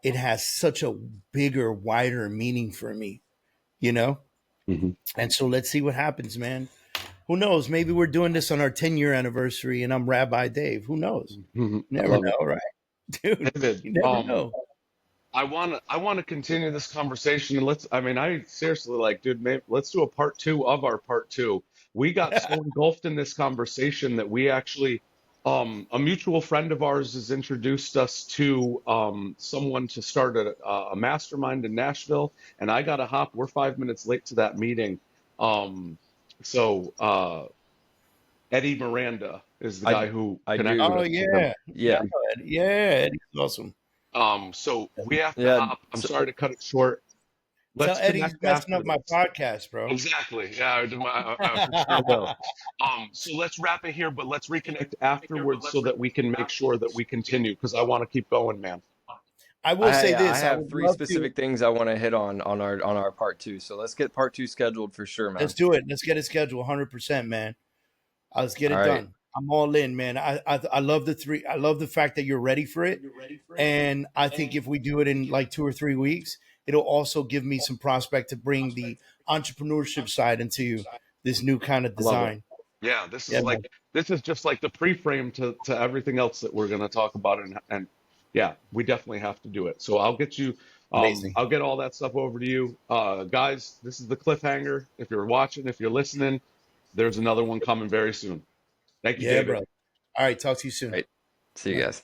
S2: it has such a bigger, wider meaning for me, you know?
S3: Mm-hmm.
S2: And so let's see what happens, man. Who knows? Maybe we're doing this on our 10-year anniversary and I'm Rabbi Dave. Who knows?
S3: Mm-hmm.
S2: You
S3: I
S2: never
S3: love it.
S2: know, right? Dude,
S3: David,
S2: you never know.
S3: I want to continue this conversation and I seriously like, dude, maybe, let's do a part two of our part two. We got so engulfed in this conversation that we actually, a mutual friend of ours has introduced us to someone to start a mastermind in Nashville, and I got to hop. We're 5 minutes late to that meeting. Um, so Eddie Miranda is the
S1: I
S3: guy who
S1: I
S3: connected
S2: Oh
S1: do.
S3: us with him.
S2: yeah.
S1: Yeah.
S2: Yeah, Eddie's awesome.
S3: So we have to
S1: Yeah.
S3: hop. I'm
S1: So,
S3: sorry to cut it short.
S2: Tell
S3: Let's
S2: Eddie he's
S3: connect
S2: messing
S3: after
S2: up my
S3: this.
S2: podcast, bro.
S3: Exactly. Yeah, I for sure will. So let's wrap it here, but let's reconnect afterwards so that we can make sure that we continue because I want to keep going, man.
S2: I will say
S1: I
S2: this. I
S1: have
S2: would
S1: three
S2: love to.
S1: specific things I want to hit on our part two. So let's get part two scheduled for sure,
S2: Let's
S1: man.
S2: do it. Let's get it scheduled 100%, man. Let's get
S1: All
S2: it
S1: right.
S2: done. I'm all in, man. I love the three. I love the fact that you're ready for it. And I think if we do it in like 2 or 3 weeks, it'll also give me some prospect to bring the entrepreneurship side into this new kind of
S3: I love it.
S2: design.
S3: Yeah,
S2: Yeah, man.
S3: this is just like the pre-frame to everything else that we're going to talk about, and yeah, we definitely have to do it. So I'll get you,
S2: Amazing.
S3: I'll get all that stuff over to you, guys. This is the cliffhanger. If you're watching, if you're listening, there's another one coming very soon. Thank you,
S2: Yeah,
S3: David.
S2: brother. All right. Talk to you
S1: All
S2: soon.
S1: right. See you
S2: Bye.
S1: guys.